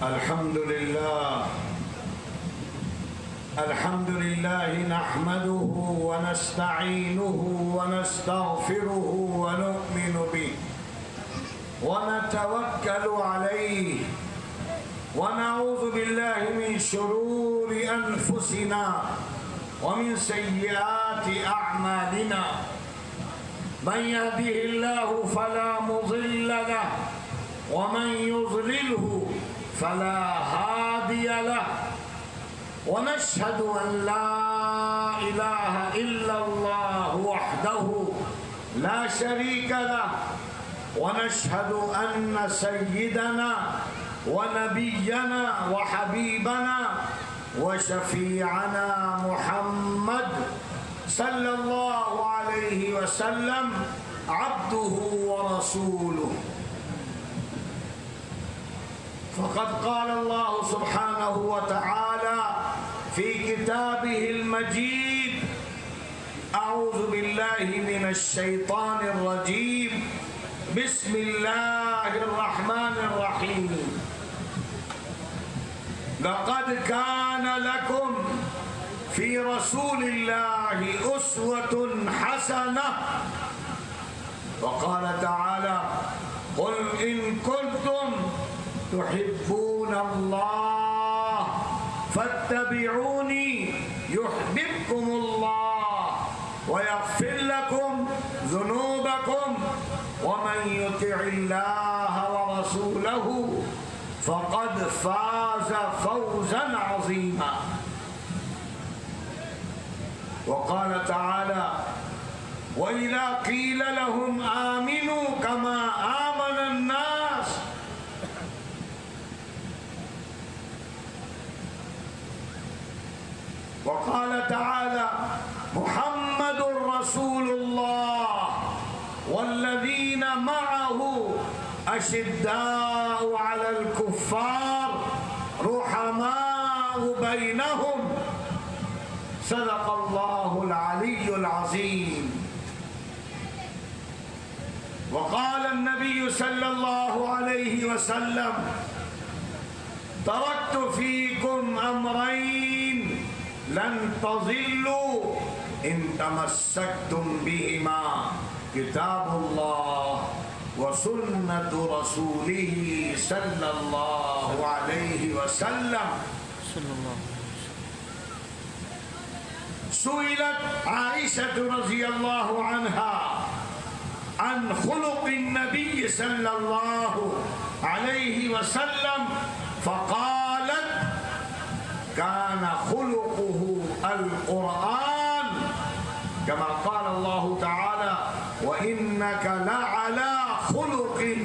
الحمد لله نحمده ونستعينه ونستغفره ونؤمن به ونتوكل عليه ونعوذ بالله من شرور أنفسنا ومن سيئات أعمالنا من يهده الله فلا مضل له ومن يضلله فلا هادي له ونشهد أن لا إله إلا الله وحده لا شريك له ونشهد أن سيدنا ونبينا وحبيبنا وشفيعنا محمد صلى الله عليه وسلم عبده ورسوله فقد قال الله سبحانه وتعالى في كتابه المجيد أعوذ بالله من الشيطان الرجيم بسم الله الرحمن الرحيم لقد كان لكم في رسول الله أسوة حسنة وقال تعالى قل إن كنتم تحبون الله فاتبعوني يحببكم الله ويغفر لكم ذنوبكم ومن يطع الله ورسوله فقد فاز فوزا عظيما وقال تعالى وإذا قيل لهم آمنوا كما آمن الناس وقال تعالى محمد رسول الله والذين معه أشداء على الكفار رحماء بينهم صدق الله العلي العظيم وقال النبي صلى الله عليه وسلم تركت فيكم أمرين لن تضلوا إن تمسكتم بهما كتاب الله وسنة رسوله صلى الله عليه وسلم سئلت عائشة رضي الله عنها عن خلق النبي صلى الله عليه وسلم فقالت كان خلقه القرآن كما قال الله تعالى وإنك لعلى خلق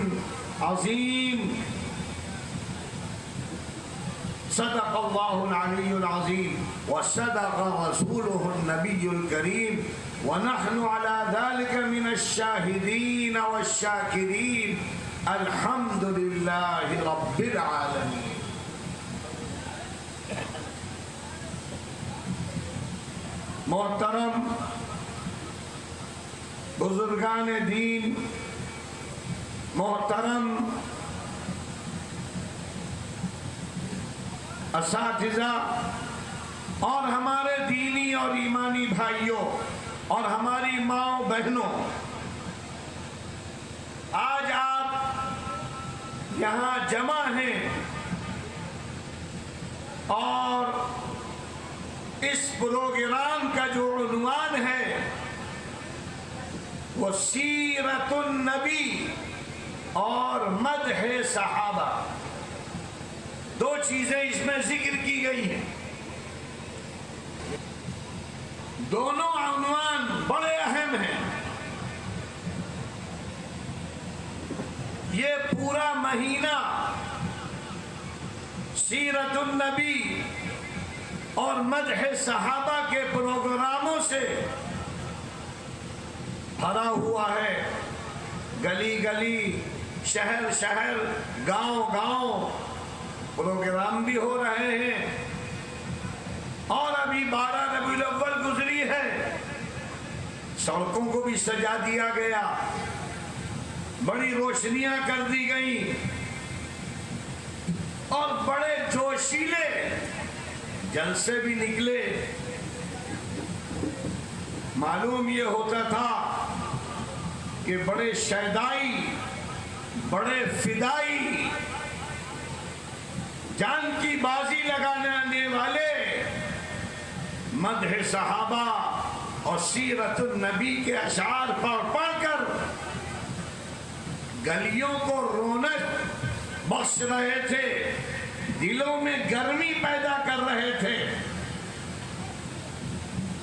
عظيم صدق الله العلي العظيم وصدق رسوله النبي الكريم ونحن على ذلك من الشاهدين والشاكرين الحمد لله رب العالمين محترم بزرگان دین محترم اساتذہ اور ہمارے دینی اور ایمانی بھائیوں اور ہماری ماں بہنوں آج آپ یہاں جمع ہیں اور اس پروگرام کا جو عنوان ہے وہ سیرت النبی اور مدح صحابہ دو چیزیں اس میں ذکر کی گئی ہیں دونوں عنوان بڑے اہم ہیں یہ پورا مہینہ سیرت النبی اور مدح صحابہ کے پروگراموں سے بھرا ہوا ہے گلی گلی شہر شہر گاؤں گاؤں پروگرام بھی ہو رہے ہیں اور ابھی 12 ربیع الاول گزری ہے سڑکوں کو بھی سجا دیا گیا بڑی روشنیاں کر دی گئی اور بڑے جوشیلے جلسے بھی نکلے۔ معلوم یہ ہوتا تھا کہ بڑے شیدائی، بڑے فدائی، جان کی بازی لگانے آنے والے مدح صحابہ اور سیرت النبی کے اشعار پڑھ کر گلیوں کو رونق بخش رہے تھے، دلوں میں گرمی پیدا کر رہے تھے۔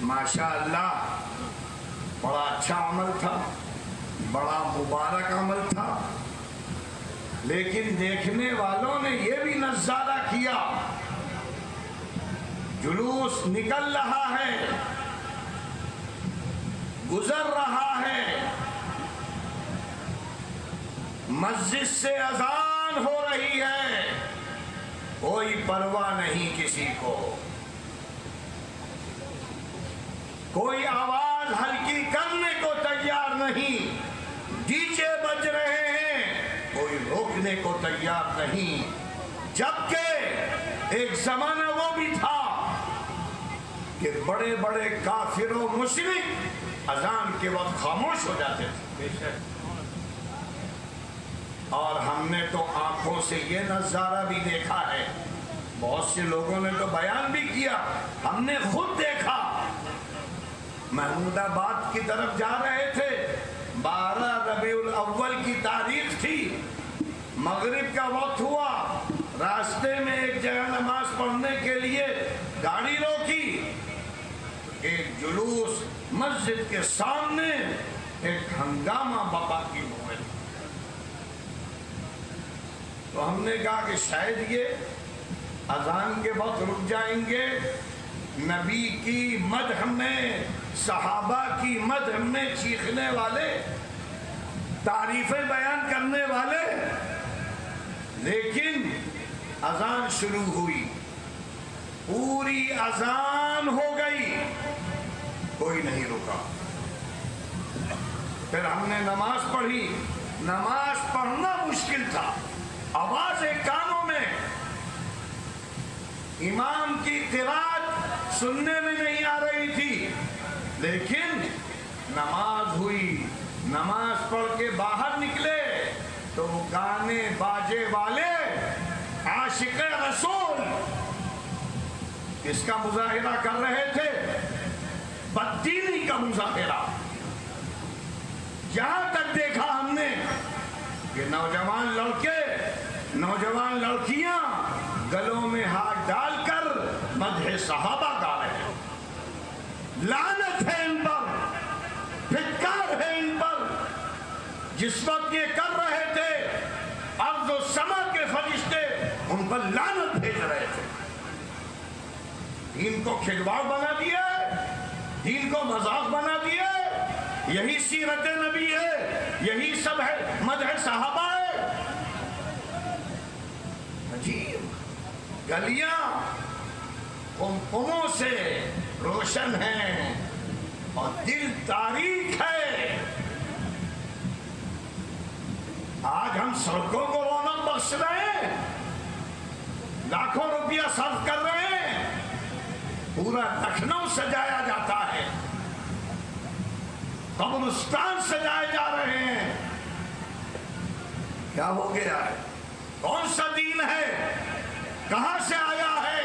ماشاءاللہ بڑا اچھا عمل تھا، بڑا مبارک عمل تھا، لیکن دیکھنے والوں نے یہ بھی نظارہ کیا، جلوس نکل رہا ہے، گزر رہا ہے، مسجد سے اذان ہو رہی ہے، کوئی پرواہ نہیں کسی کو، کوئی آواز ہلکی کرنے کو تیار نہیں، ڈی جے بج رہے ہیں، کوئی روکنے کو تیار نہیں۔ جبکہ ایک زمانہ وہ بھی تھا کہ بڑے بڑے کافر و مشرک اذان کے وقت خاموش ہو جاتے تھے، اور ہم نے تو آنکھوں سے یہ نظارہ بھی دیکھا ہے، بہت سے لوگوں نے تو بیان بھی کیا، ہم نے خود دیکھا۔ محمود آباد کی طرف جا رہے تھے، 12 ربیع الاول کی تاریخ تھی، مغرب کا وقت ہوا، راستے میں ایک جگہ نماز پڑھنے کے لیے گاڑی روکی، ایک جلوس مسجد کے سامنے ایک ہنگامہ بپا کی ہوئے، تو ہم نے کہا کہ شاید یہ اذان کے وقت رک جائیں گے، نبی کی مدح میں، صحابہ کی مدح میں چیخنے والے، تعریفیں بیان کرنے والے، لیکن اذان شروع ہوئی، پوری اذان ہو گئی، کوئی نہیں رکا۔ پھر ہم نے نماز پڑھی، نماز پڑھنا مشکل تھا، آوازیں کانوں میں، امام کی قرات سننے میں نہیں آ رہی تھی، لیکن نماز ہوئی، نماز پڑھ کے باہر نکلے تو گانے باجے والے عاشق رسول اس کا مظاہرہ کر رہے تھے، بددینی کا مظاہرہ۔ یہاں تک دیکھا ہم نے کہ نوجوان لڑکے، نوجوان لڑکیاں گلوں میں ہاتھ ڈال کر مدح صحابہ گا رہے ہیں۔ لعنت ہے ان پر، پھٹکار ہے ان پر، جس وقت یہ کر رہے تھے ارض و سما کے فرشتے ان پر لعنت بھیج رہے تھے۔ دین کو کھلواڑ بنا دیا، دین کو مذاق بنا دیا، یہی سیرت نبی ہے، یہی سب ہے مدح صحابہ ہے۔ عجیب، گلیاں قمقموں سے روشن ہیں اور دل تاریک ہے۔ آج ہم سڑکوں کو رونق بخش رہے ہیں، لاکھوں روپیہ صرف کر رہے ہیں، پورا لکھنؤ سجایا جاتا ہے، قبرستان سجائے جا رہے ہیں۔ کیا ہو گیا ہے؟ کون سا دین ہے؟ کہاں سے آیا ہے؟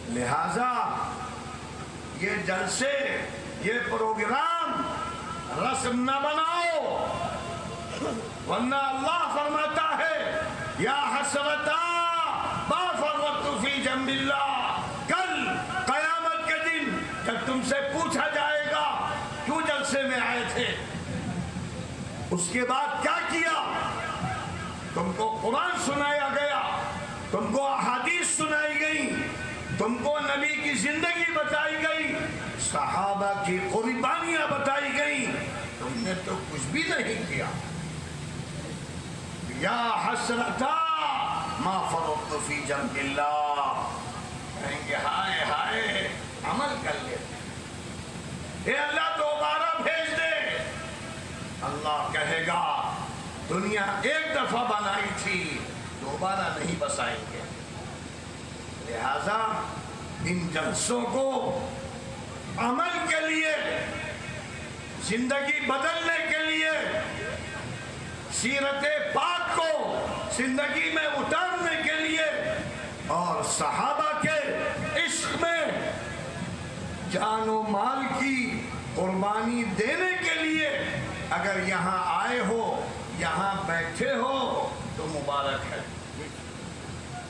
لہذا یہ جلسے، یہ پروگرام رسم نہ بناؤ، ورنہ اللہ فرماتا ہے یا حسرتا ما فرطت فی جنب اللہ، کل قیامت کے دن جب تم سے پوچھا جائے گا کیوں جلسے میں آئے تھے، اس کے بعد کیا کیا؟ تم کو قرآن سنایا گیا، تم کو احادیث سنائی گئی، تم کو نبی کی زندگی بتائی گئی، صحابہ کی قربانیاں بتائی گئی، تم نے تو کچھ بھی نہیں کیا۔ یا حسرتا ما فرطت فی جنب اللہ، کہیں گے ہائے ہائے، عمل کر لیتے، اے اللہ دوبارہ بھیج دے۔ اللہ کہے گا دنیا ایک دفعہ بنائی تھی، دوبارہ نہیں بسائیں گے۔ لہذا ان جلسوں کو عمل کے لیے، زندگی بدلنے کے لیے، سیرت پاک کو زندگی میں اتارنے کے لیے اور صحابہ کے عشق میں جان و مال کی قربانی دینے کے لیے اگر یہاں آئے ہو، یہاں بیٹھے ہو تو مبارک ہے۔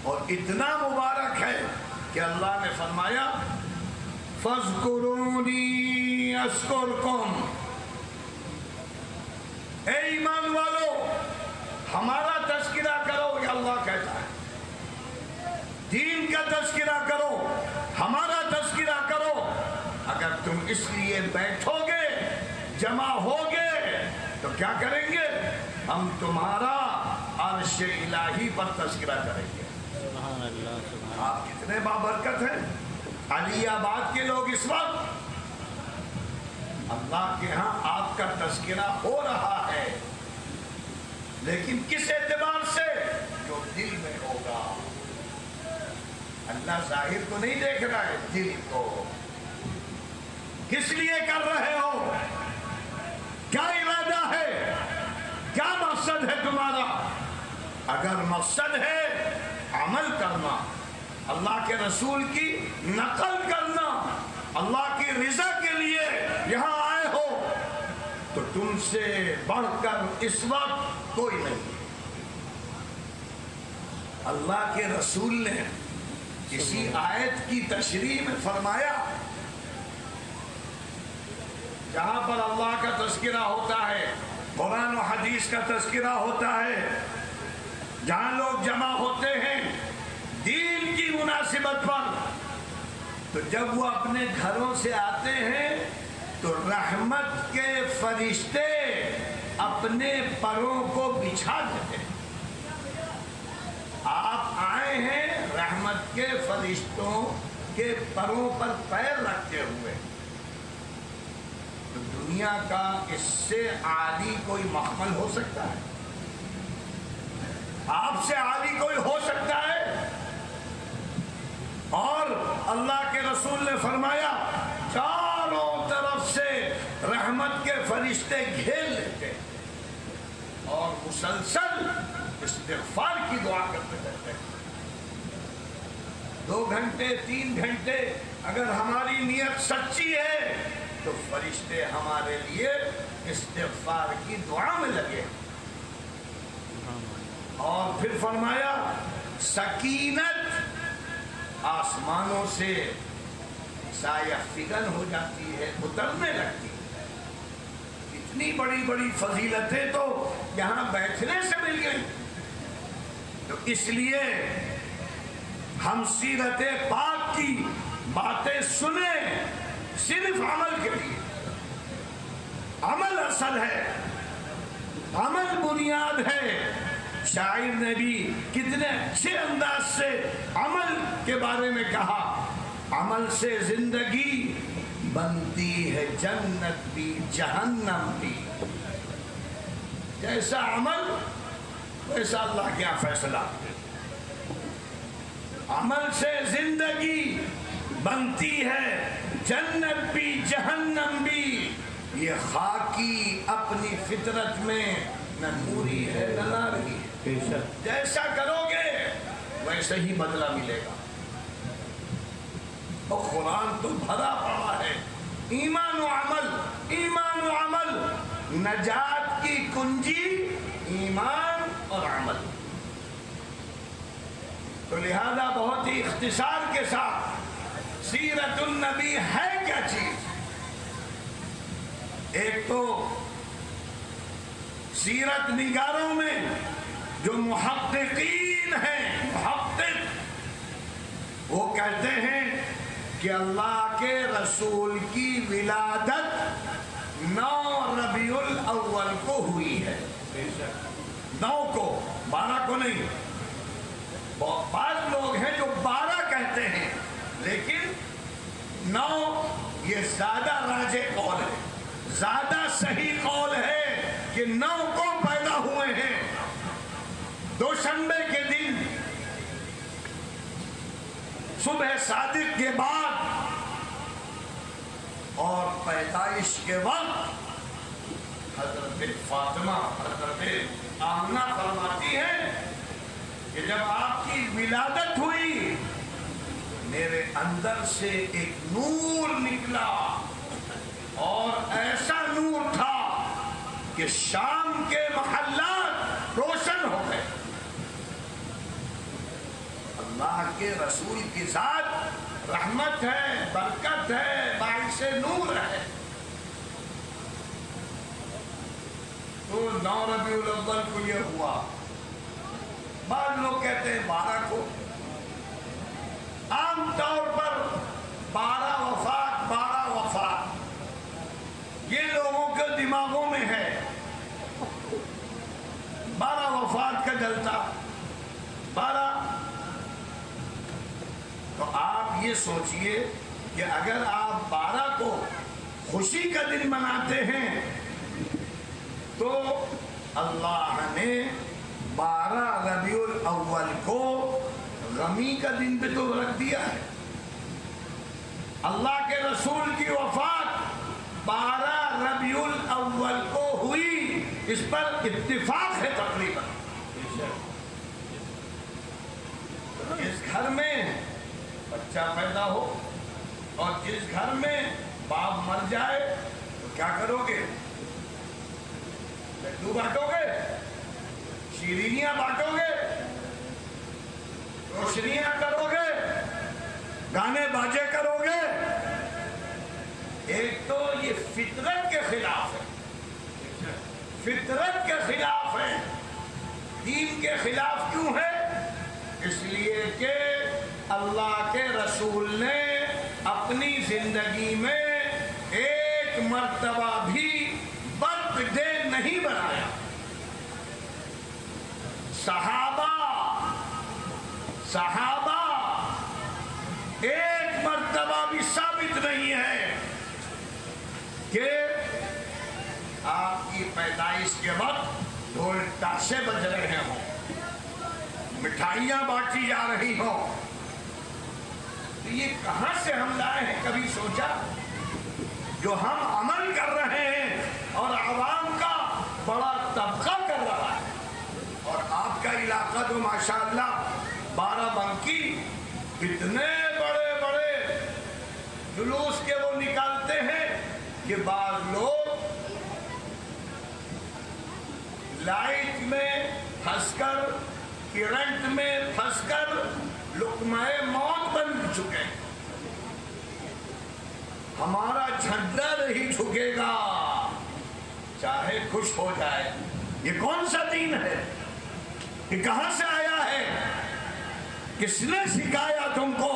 اور اتنا مبارک ہے کہ اللہ نے فرمایا فَاذْكُرُونِي أَذْكُرْكُمْ، اے ایمان والو ہمارا تذکرہ کرو، یہ اللہ کہتا ہے، دین کا تذکرہ کرو، ہمارا تذکرہ کرو۔ اگر تم اس لیے بیٹھو گے، جمع ہوگے، تو کیا کریں گے؟ ہم تمہارا عرش الہی پر تذکرہ کریں گے۔ سبحان اللہ، سبحان اللہ۔ آپ کتنے بابرکت ہیں علی آباد کے لوگ اس وقت، اللہ کے ہاں آپ کا تذکرہ ہو رہا ہے، لیکن کس اعتبار سے؟ جو دل میں ہوگا۔ اللہ ظاہر کو نہیں دیکھ رہا ہے، دل کو۔ کس لیے کر رہے ہو؟ کیا ارادہ ہے؟ کیا مقصد ہے تمہارا؟ اگر مقصد ہے عمل کرنا، اللہ کے رسول کی نقل کرنا، اللہ کی رضا کے لیے یہاں آئے ہو، تو تم سے بڑھ کر اس وقت کوئی نہیں۔ اللہ کے رسول نے کسی آیت کی تشریح میں فرمایا، جہاں پر اللہ کا تذکرہ ہوتا ہے، قرآن و حدیث کا تذکرہ ہوتا ہے، جہاں لوگ جمع ہوتے ہیں دین کی مناسبت پر، تو جب وہ اپنے گھروں سے آتے ہیں تو رحمت کے فرشتے اپنے پروں کو بچھا دیتے ہیں۔ آپ آئے ہیں رحمت کے فرشتوں کے پروں پر پیر رکھتے ہوئے، تو دنیا کا اس سے عالی کوئی محمل ہو سکتا ہے؟ آپ سے عالی کوئی ہو سکتا ہے؟ اور اللہ کے رسول نے فرمایا چاروں طرف سے رحمت کے فرشتے گھیر لیتے اور مسلسل استغفار کی دعا کرتے رہتے ہیں۔ 2 گھنٹے 3 گھنٹے اگر ہماری نیت سچی ہے تو فرشتے ہمارے لیے استغفار کی دعا میں لگے۔ اور پھر فرمایا سکینت آسمانوں سے سایہ فگن ہو جاتی ہے، اترنے لگتی ہے۔ اتنی بڑی بڑی فضیلتیں تو یہاں بیٹھنے سے مل گئی۔ تو اس لیے ہم سیرت پاک کی باتیں سنیں صرف عمل کے لیے۔ عمل اصل ہے، عمل بنیاد ہے۔ شاعر نے بھی کتنے اچھے انداز سے عمل کے بارے میں کہا، عمل سے زندگی بنتی ہے جنت بھی جہنم بھی۔ جیسا عمل ویسا اللہ کیا فیصلہ۔ عمل سے زندگی بنتی ہے جنت بھی جہنم بھی۔ یہ خاکی اپنی فطرت میں نہ پوری ہے نہ ناری ہے۔ جیسا کرو گے ویسے ہی بدلہ ملے گا۔ اور قرآن تو بھرا پڑا ہے ایمان و عمل، ایمان و عمل۔ نجات کی کنجی ایمان اور عمل۔ تو لہذا بہت ہی اختصار کے ساتھ سیرت النبی ہے کیا چیز؟ ایک تو سیرت نگاروں میں جو محققین ہیں، محقق، وہ کہتے ہیں کہ اللہ کے رسول کی ولادت 9 ربیع الاول کو ہوئی ہے۔ 9 کو، 12 کو نہیں۔ بعض لوگ ہیں جو 12 کہتے ہیں، لیکن 9 یہ زیادہ راجح قول ہے، زیادہ صحیح قول ہے کہ 9 کو پیدا ہوئے ہیں۔ دوشنبے کے دن صبح صادق کے بعد اور پیدائش کے وقت حضرت فاطمہ حضرت آمنہ فرماتی ہے کہ جب آپ کی ولادت ہوئی میرے اندر سے ایک نور نکلا اور ایسا نور تھا کہ شام کے محلات روشن ہو گئے. اللہ کے رسول کی ذات رحمت ہے، برکت ہے، باعث نور ہے. تو 9 ربیع الاول کو یہ ہوا. بعض لوگ کہتے ہیں 12 کو. عام طور پر 12 وفات یہ لوگوں کے دماغوں میں ہے. 12 وفات کا جلتا 12. تو آپ یہ سوچئے کہ اگر آپ 12 کو خوشی کا دن مناتے ہیں تو اللہ نے 12 ربیع الاول کو غمی کا دن بھی تو رکھ دیا ہے. اللہ کے رسول کی وفات 12 ربیع الاول کو ہوئی، اس پر اتفاق ہے تقریباً. جس گھر میں بچہ پیدا ہو اور جس گھر میں باپ مر جائے تو کیا کرو گے؟ لڈو بانٹو گے، شیرینیاں بانٹو گے، روشنیاں کرو گے، گانے باجے کرو گے. ایک تو یہ فطرت کے خلاف ہے، فطرت کے خلاف ہے. دین کے خلاف کیوں ہے؟ اس لیے کہ اللہ کے رسول نے اپنی زندگی میں ایک مرتبہ بھی برتھ ڈے نہیں بنایا. صحابہ ایک مرتبہ بھی ثابت نہیں ہے کہ آپ کی پیدائش کے وقت ڈھول تاشے بج رہے ہوں، مٹھائیاں بانٹی جا رہی ہوں. تو یہ کہاں سے ہم لائے ہیں؟ کبھی سوچا؟ جو ہم عمل کر رہے ہیں اور عوام کا بڑا طبقہ کر رہا ہے. اور آپ کا علاقہ تو ماشاءاللہ بارہ بنکی اتنے بڑے بڑے جلوس کے وہ نکالتے ہیں کہ بعض لوگ لائٹ میں پھنس کر، کرنٹ میں پھنس کر لقمہ موت بن چکے ہیں. ہمارا جھنڈا نہیں جھکے گا چاہے خوش ہو جائے. یہ کون سا دین ہے؟ یہ کہاں سے آیا ہے؟ کس نے سکھایا تم کو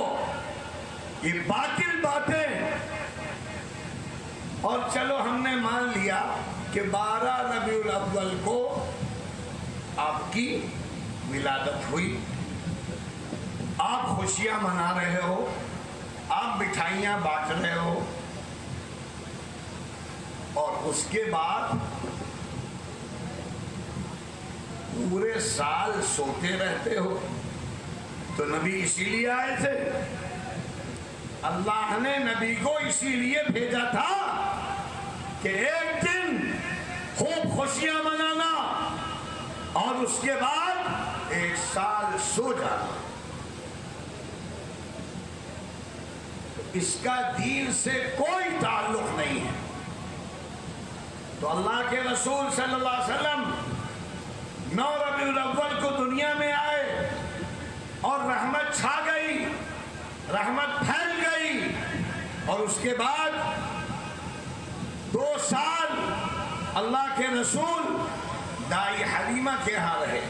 یہ باطل باتیں؟ اور چلو ہم نے مان لیا کہ 12 ربیع الاول کو آپ کی ولادت ہوئی، آپ خوشیاں منا رہے ہو، آپ مٹھائیاں بانٹ رہے ہو، اور اس کے بعد پورے سال سوتے رہتے ہو. تو نبی اسی لیے آئے تھے. اللہ نے نبی کو اسی لیے بھیجا تھا کہ ایک دن خوب خوشیاں منانا اور اس کے بعد ایک سال سو جانا. اس کا دین سے کوئی تعلق نہیں ہے. تو اللہ کے رسول صلی اللہ علیہ وسلم 9 ربیع الاول کو دنیا میں آئے اور رحمت چھا گئی، رحمت پھیل گئی. اور اس کے بعد 2 سال اللہ کے رسول دائی حلیمہ کے ہاں رہے.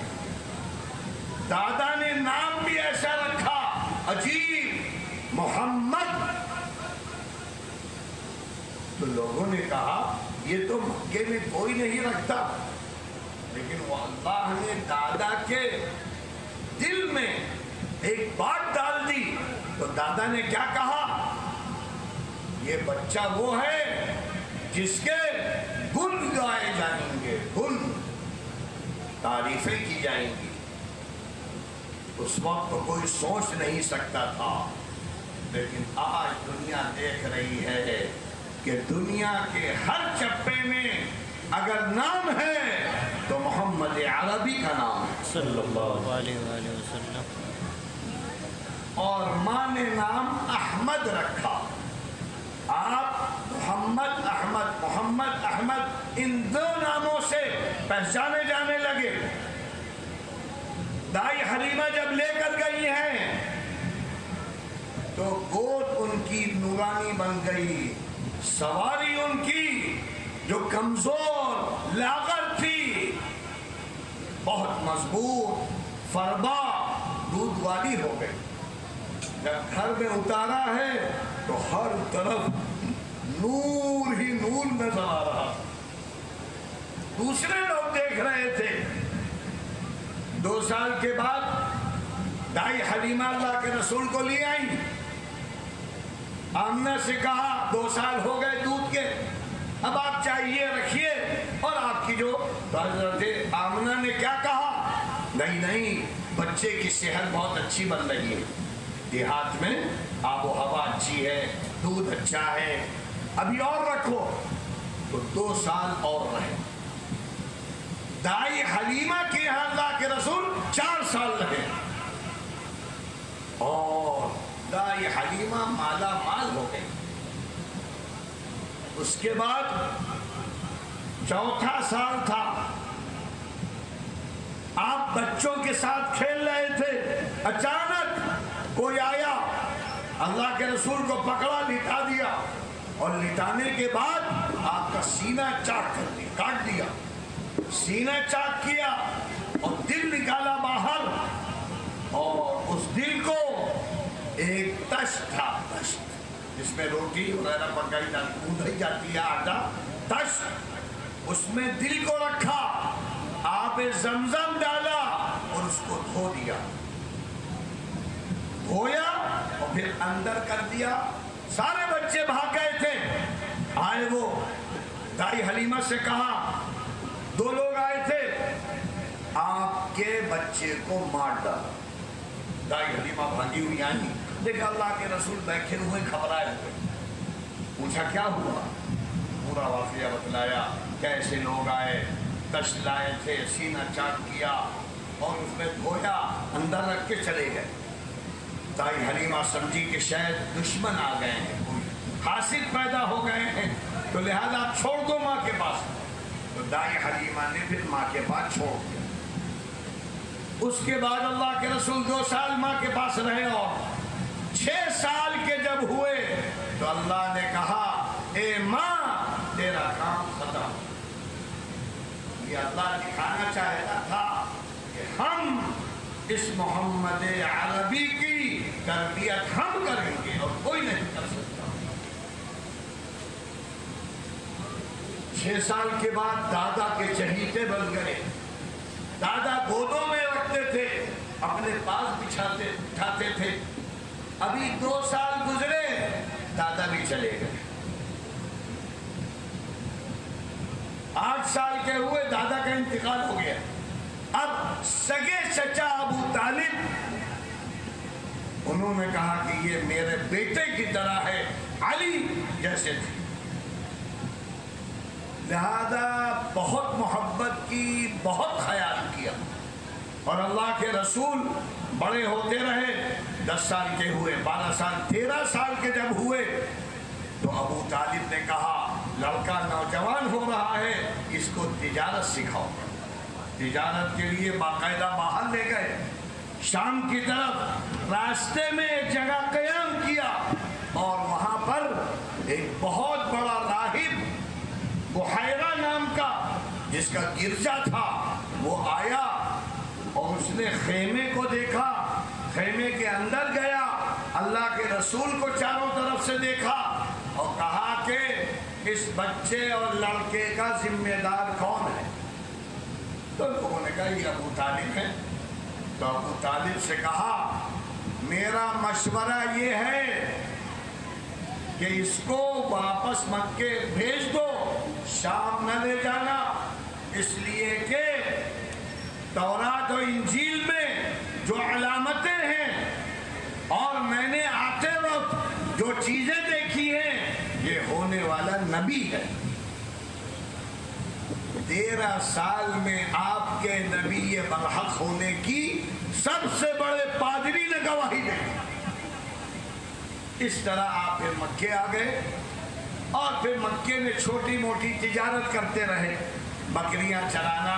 دادا نے نام بھی ایسا رکھا عجیب، محمد. تو لوگوں نے کہا یہ تو مکے میں کوئی نہیں رکھتا، لیکن وہ اللہ نے دادا کے دل میں ایک بات ڈال دی. تو دادا نے کیا کہا؟ یہ بچہ وہ ہے جس کے گن گائے جائیں گے، گن تعریفیں کی جائیں گی. اس وقت تو کوئی سوچ نہیں سکتا تھا، لیکن آج دنیا دیکھ رہی ہے کہ دنیا کے ہر چپے میں اگر نام ہے تو محمد عربی کا نام ہے صلی اللہ علیہ وآلہ وسلم۔ اور ماں نے نام احمد رکھا۔ آپ محمد احمد، محمد احمد، ان دو ناموں سے پہچانے جانے لگے۔ دائی حلیمہ جب لے کر گئی ہیں تو گود ان کی نورانی بن گئی، سواری ان کی جو کمزور لاغر تھی بہت مضبوط فربا دودھ والی ہو گئی۔ جب گھر میں اتارا ہے تو ہر طرف نور ہی نور نظر آ رہا۔ دوسرے لوگ دیکھ رہے تھے۔ 2 سال کے بعد دائی حلیمہ اللہ کے رسول کو لے آئی۔ آمنہ سے کہا 2 سال ہو گئے دودھ کے، اب آپ چاہیے رکھیے۔ اور آپ کی جو حضرت آمنہ نے کیا کہا؟ نہیں، بچے کی صحت بہت اچھی بن رہی ہے، دیہات میں آب و ہوا اچھی ہے، دودھ اچھا ہے، ابھی اور رکھو۔ تو 2 سال اور رہے۔ دائی حلیمہ کے یہاں اللہ کے رسول 4 سال رہے، اور دائی حلیمہ مالا مال ہو گئی۔ اس کے بعد 4تھا سال تھا، آپ بچوں کے ساتھ کھیل رہے تھے، اچانک کوئی آیا، اللہ کے رسول کو پکڑا، لٹا دیا، اور لٹانے کے بعد آپ کا سینہ چاک کر دیا، کاٹ دیا، سینہ چاک کیا اور دل نکالا باہر۔ اور اس دل کو ایک تشت تھا، تشت جس میں روٹی وغیرہ پکائی جاتی، گوندھی جاتی ہے، آٹا، تشت، اس میں دل کو رکھا، آب زمزم ڈالا اور اس کو دھو دیا، دھویا اور پھر اندر کر دیا۔ سارے بچے بھاگ گئے تھے، آئے وہ دائی حلیمہ سے کہا، 2 لوگ آئے تھے، آپ کے بچے کو مار ڈالا۔ دائی حلیمہ بھاگی ہوئی آئی، دیکھا اللہ کے رسول بیٹھے ہوئے، گھبرائے ہوئے، پوچھا کیا ہوا؟ پورا واقعہ بتلایا، کیسے لوگ آئے، تشت لائے تھے، سینہ چاک کیا اور اس میں دھویا، اندر رکھ کے چلے گئے۔ دائی حلیمہ سمجھی کہ شاید دشمن آ گئے ہیں، کوئی حاسد پیدا ہو گئے ہیں، تو لہذا آپ چھوڑ دو ماں کے پاس۔ تو دائی حلیمہ نے پھر ماں کے پاس چھوڑ دیا۔ اس کے بعد اللہ کے رسول 2 سال ماں کے پاس رہے، اور 6 سال کے جب ہوئے تو اللہ نے کہا، اے ماں تیرا کام ختم۔ یہ اللہ دکھانا چاہتا تھا کہ ہم اس محمد عربی کی تربیت ہم کریں گے اور کوئی نہیں کر سکتا۔ 6 سال کے بعد دادا کے چہیتے بن گئے۔ دادا گودوں میں رکھتے تھے، اپنے پاس بٹھاتے تھے۔ ابھی 2 سال گزرے، دادا بھی چلے گئے۔ 8 سال کے ہوئے، دادا کا انتقال ہو گیا۔ اب سگے چچا ابو طالب، انہوں نے کہا کہ یہ میرے بیٹے کی طرح ہے، علی جیسے تھے، لہذا بہت محبت کی، بہت خیال کیا۔ اور اللہ کے رسول بڑے ہوتے رہے، 10 سال کے ہوئے، 12 سال، 13 سال کے جب ہوئے تو ابو طالب نے کہا، لڑکا نوجوان ہو رہا ہے، اس کو تجارت سکھاؤ۔ تجارت کے لیے باقاعدہ باہر لے گئے، شام کی طرف راستے میں ایک جگہ قیام کیا، اور وہاں پر ایک بہت بڑا راہب بحیرہ نام کا، جس کا گرجا تھا، وہ آیا اور اس نے خیمے کو دیکھا، خیمے کے اندر گیا، اللہ کے رسول کو چاروں طرف سے دیکھا اور کہا کہ اس بچے اور لڑکے کا ذمہ دار کون ہے؟ تو لوگوں نے کہا یہ ابو طالب ہے۔ تو ابو طالب سے کہا، میرا مشورہ یہ ہے کہ اس کو واپس مکے بھیج دو، شام نہ لے جانا، اس لیے کہ تورات و انجیل میں جو علامت جو چیزیں دیکھی ہیں یہ ہونے والا نبی ہے. 13 سال میں آپ کے نبی برحق ہونے کی سب سے بڑے پادری نے گواہی دی. اس طرح آپ پھر مکے آ گئے اور پھر مکے میں چھوٹی موٹی تجارت کرتے رہے، بکریاں چرانا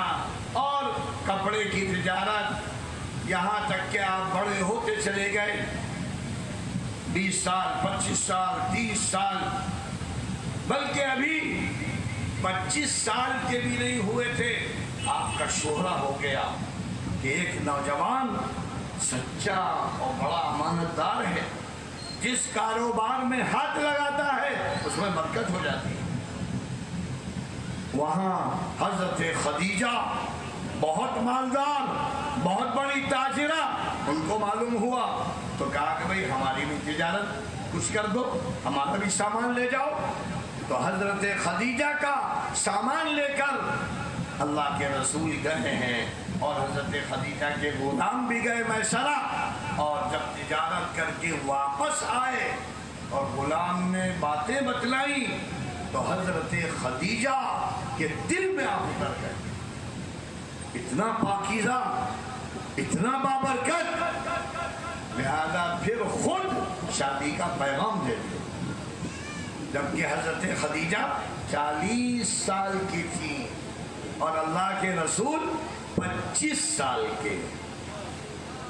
اور کپڑے کی تجارت، یہاں تک کہ آپ بڑے ہوتے چلے گئے. 20 سال 25 سال 30 سال، بلکہ ابھی 25 سال کے بھی نہیں ہوئے تھے آپ کا شہرہ ہو گیا کہ ایک نوجوان سچا اور بڑا امانتدار ہے، جس کاروبار میں ہاتھ لگاتا ہے اس میں برکت ہو جاتی ہے. وہاں حضرت خدیجہ بہت مالدار، بہت بڑی تاجرہ، ان کو معلوم ہوا تو کہا کہ بھئی ہماری بھی تجارت کچھ کر دو، ہمارا بھی سامان لے جاؤ. تو حضرت خدیجہ کا سامان لے کر اللہ کے رسول گئے ہیں اور حضرت خدیجہ کے غلام بھی گئے میسرہ، اور جب تجارت کر کے واپس آئے اور غلام نے باتیں بتلائیں تو حضرت خدیجہ کے دل میں آپ اتر گئے. اتنا پاکیزہ، اتنا بابرکت، لہذا پھر خود شادی کا پیغام دے دیا. جبکہ حضرت خدیجہ 40 سال کی تھی اور اللہ کے رسول 25 سال کے.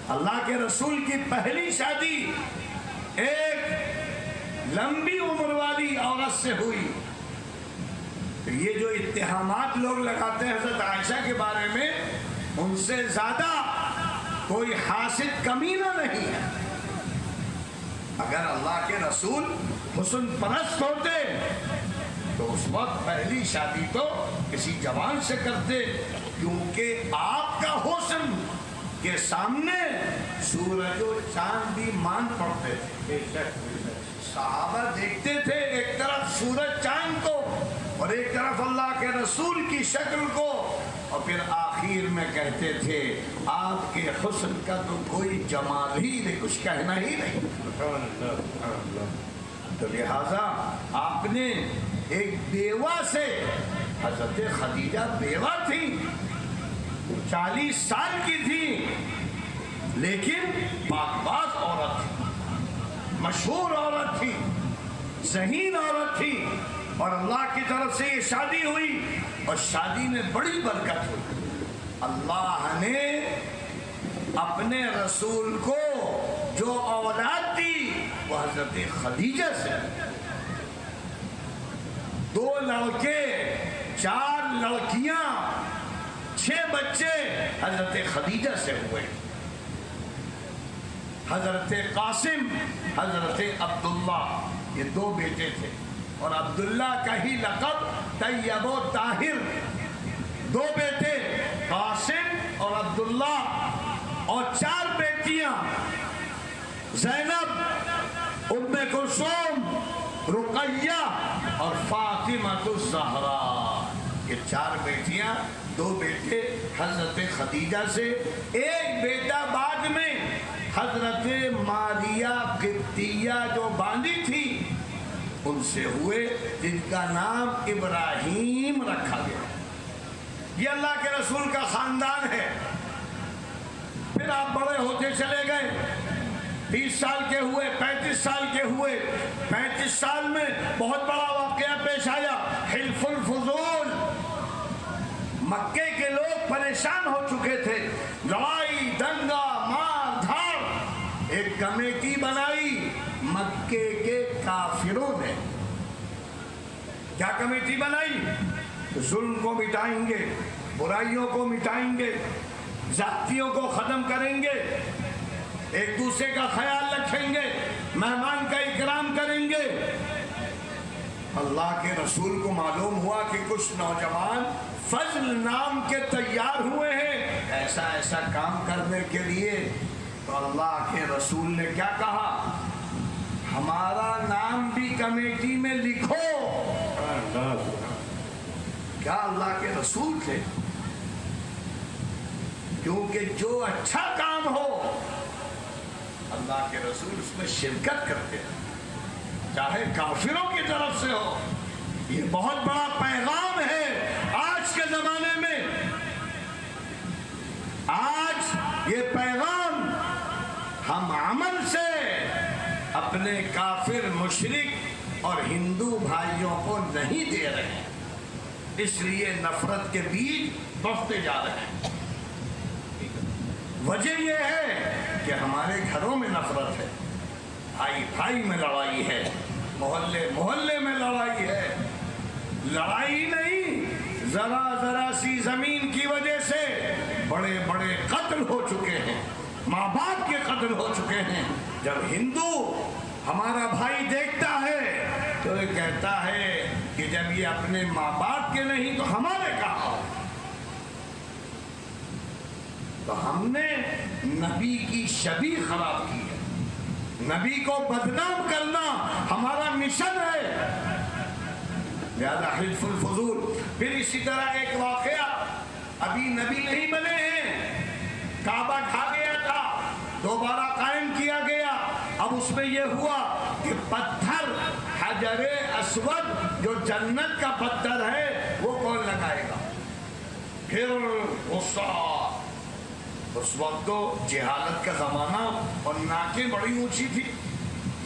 اللہ کے رسول کی پہلی شادی ایک لمبی عمر والی عورت سے ہوئی. یہ جو اتہامات لوگ لگاتے ہیں حضرت عائشہ کے بارے میں، ان سے زیادہ کوئی حاسد کمینہ نہیں ہے. اگر اللہ کے رسول حسن پرست ہوتے تو اس وقت پہلی شادی تو کسی جوان سے کرتے، کیونکہ آپ کا حسن کے سامنے سورج و چاند بھی مان پڑتے تھے. صحابہ دیکھتے تھے ایک طرف سورج چاند کو اور ایک طرف اللہ کے رسول کی شکل کو، اور پھر آخر میں کہتے تھے آپ کے حسن کا تو کوئی جمال ہی نہیں، کچھ کہنا ہی نہیں. تو لہذا آپ نے ایک بیوہ سے، حضرت خدیجہ بیوہ تھی، 40 سال کی تھی، لیکن پاک باز عورت تھی، مشہور عورت تھی، ذہین عورت تھی، اور اللہ کی طرف سے یہ شادی ہوئی اور شادی میں بڑی برکت ہوئی. اللہ نے اپنے رسول کو جو اولاد دی وہ حضرت خدیجہ سے، 2 لڑکے 4 لڑکیاں 6 بچے حضرت خدیجہ سے ہوئے. حضرت قاسم، حضرت عبداللہ، یہ 2 بیٹے تھے، اور عبداللہ کا ہی لقب طیب و طاہر. 2 بیٹے قاسم اور عبداللہ، اور 4 بیٹیاں زینب، ام کلثوم، رقیہ اور فاطمہ الزہرا. یہ 4 بیٹیاں، 2 بیٹے حضرت خدیجہ سے، ایک بیٹا بعد میں حضرت ماریہ قبطیہ جو باندھی تھی ان سے ہوئے، جن کا نام ابراہیم رکھا گیا. یہ اللہ کے رسول کا خاندان ہے. پھر آپ بڑے ہوتے چلے گئے، 30 سال کے ہوئے، 35 سال کے ہوئے. 35 سال میں بہت بڑا واقعہ پیش آیا، حلف الفضول. مکے کے لوگ پریشان ہو چکے تھے، لڑائی دنگا مار دھاڑ. ایک کمیٹی بنائی مکے کے کافروں نے. کیا کمیٹی بنائی؟ ظلم کو مٹائیں گے، برائیوں کو مٹائیں گے، زیادتیوں کو ختم کریں گے، ایک دوسرے کا خیال رکھیں گے، مہمان کا اکرام کریں گے. اللہ کے رسول کو معلوم ہوا کہ کچھ نوجوان فضل نام کے تیار ہوئے ہیں ایسا ایسا کام کرنے کے لیے. تو اللہ کے رسول نے کیا کہا؟ ہمارا نام بھی کمیٹی میں لکھو. کیا اللہ کے رسول تھے؟ کیونکہ جو اچھا کام ہو اللہ کے رسول اس میں شرکت کرتے ہیں. چاہے کافروں کی طرف سے ہو. یہ بہت بڑا پیغام ہے آج کے زمانے میں. آج یہ پیغام ہم عمل سے اپنے کافر مشرک اور ہندو بھائیوں کو نہیں دے رہے ہیں، اس لیے نفرت کے بیج بڑھتے جا رہے ہیں. وجہ یہ ہے کہ ہمارے گھروں میں نفرت ہے، بھائی بھائی میں لڑائی ہے، محلے محلے میں لڑائی ہے. لڑائی نہیں، ذرا ذرا سی زمین کی وجہ سے بڑے بڑے قتل ہو چکے ہیں، ماں باپ کے قتل ہو چکے ہیں. جب ہندو ہمارا بھائی دیکھتا ہے تو یہ کہتا ہے کہ جب یہ اپنے ماں باپ کے نہیں تو ہمارے کہاں. تو ہم نے نبی کی شبیہ خراب کی ہے. نبی کو بدنام کرنا ہمارا مشن ہے، لہذا حلف الفضول. پھر اسی طرح ایک واقعہ، ابھی نبی نہیں بنے ہیں، کعبہ ڈھا گیا تھا، دوبارہ قائم کیا گیا. اب اس میں یہ ہوا کہ پتھر حجر اسود جو جنت کا پتھر ہے وہ کون لگائے گا. پھر غصہ. اس وقت تو جہالت کا زمانہ اور ناکیں بڑی اونچی تھی،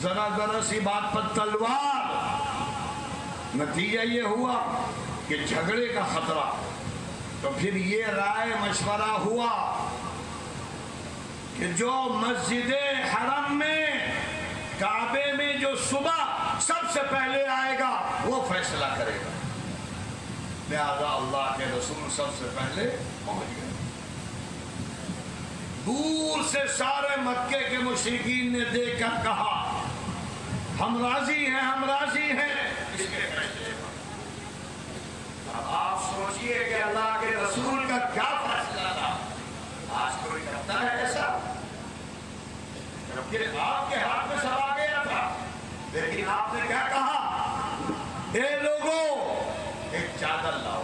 ذرا ذرا سی بات پر تلوار. نتیجہ یہ ہوا کہ جھگڑے کا خطرہ. تو پھر یہ رائے مشورہ ہوا کہ جو مسجد حرم میں کعبے میں جو صبح سب سے پہلے آئے گا وہ فیصلہ کرے گا. لہذا اللہ کے رسول سب سے پہلے پہنچ گئے. دور سے سارے مکے کے مشرکین نے دیکھ کر کہا ہم راضی ہیں، ہم راضی ہیں اس کے فیصلے پر. اب آپ سوچئے کہ اللہ کے رسول کا کیا فیصلہ تھا. آج کوئی کرتا ہے ایسا؟ جبکہ آپ کے ہاتھ میں سب آ گیا تھا، لیکن آپ نے کیا کہا؟ اے لوگوں، ایک چادر لاؤ.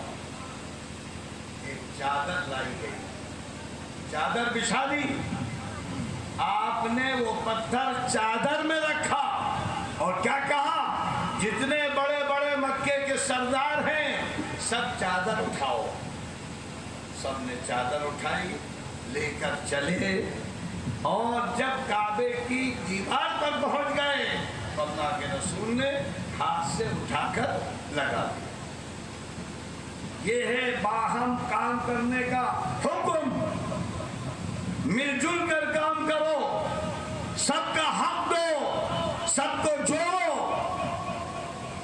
ایک چادر لائی گئی، چادر بچھا دی. آپ نے وہ پتھر چادر میں رکھا اور کیا کہا؟ جتنے بڑے بڑے مکے کے سردار ہیں سب چادر اٹھاؤ. سب نے چادر اٹھائی، لے کر چلے، اور جب کعبے کی دیوار پر پہنچ گئے تو اللہ کے رسول نے ہاتھ سے اٹھا کر لگا دیا. یہ ہے باہم کام کرنے کا حکم. مل جل کر کام کرو، سب کا حق دو، سب کو جوڑو.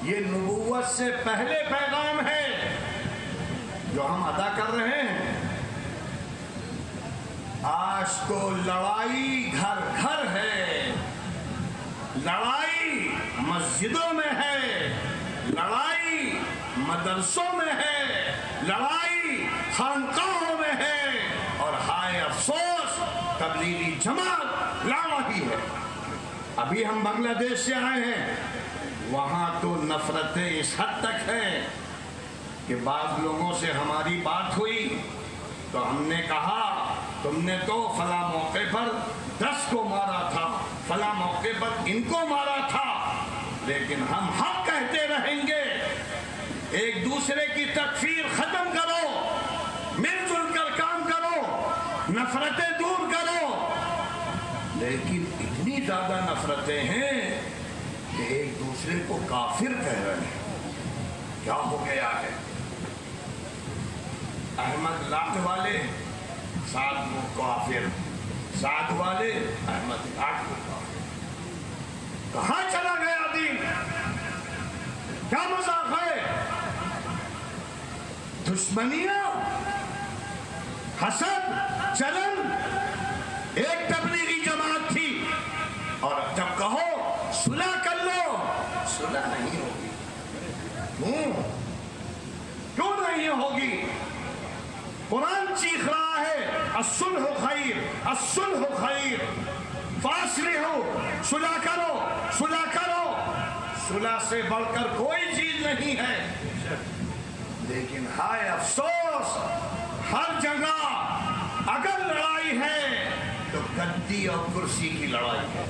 یہ نبوت سے پہلے پیغام ہے جو ہم ادا کر رہے ہیں. آج تو لڑائی گھر گھر ہے، لڑائی مسجدوں میں ہے، لڑائی مدرسوں میں ہے، لڑائی خانقاہوں میں ہے، اور ہائے افسوس تبلیغی جماعت لاواہی ہے. ابھی ہم بنگلہ دیش سے آئے ہیں، وہاں تو نفرتیں اس حد تک ہے کہ بعض لوگوں سے ہماری بات ہوئی تو ہم نے کہا تم نے تو فلاں موقع پر 10 کو مارا تھا، فلاں موقع پر ان کو مارا تھا، لیکن ہم حق کہتے رہیں گے. ایک دوسرے کی تکفیر ختم کرو، مل جل کر کام کرو، نفرتیں دور کرو. لیکن اتنی زیادہ نفرتیں ہیں کہ ایک دوسرے کو کافر کہہ رہے ہیں. کیا ہو گیا ہے؟ احمد لاٹ والے سعد کو کافر، سعد والے احمد لاٹ کو کافر. کہاں چلا گیا دین؟ کیا مذاق ہے؟ دشمنیاں، حسد، جلن. ایک تبلیغی جماعت تھی اور جب کہو صلح کر لو، صلح نہیں ہوگی. کیوں نہیں ہوگی؟ قرآن چیخ رہا ہے الصلح خیر، الصلح خیر، فاصلحوا، صلح کرو، صلح کرو. صلح سے بڑھ کر کوئی چیز نہیں ہے. لیکن ہائے افسوس، ہر جگہ اگر لڑائی ہے تو گدی اور کرسی کی لڑائی ہے.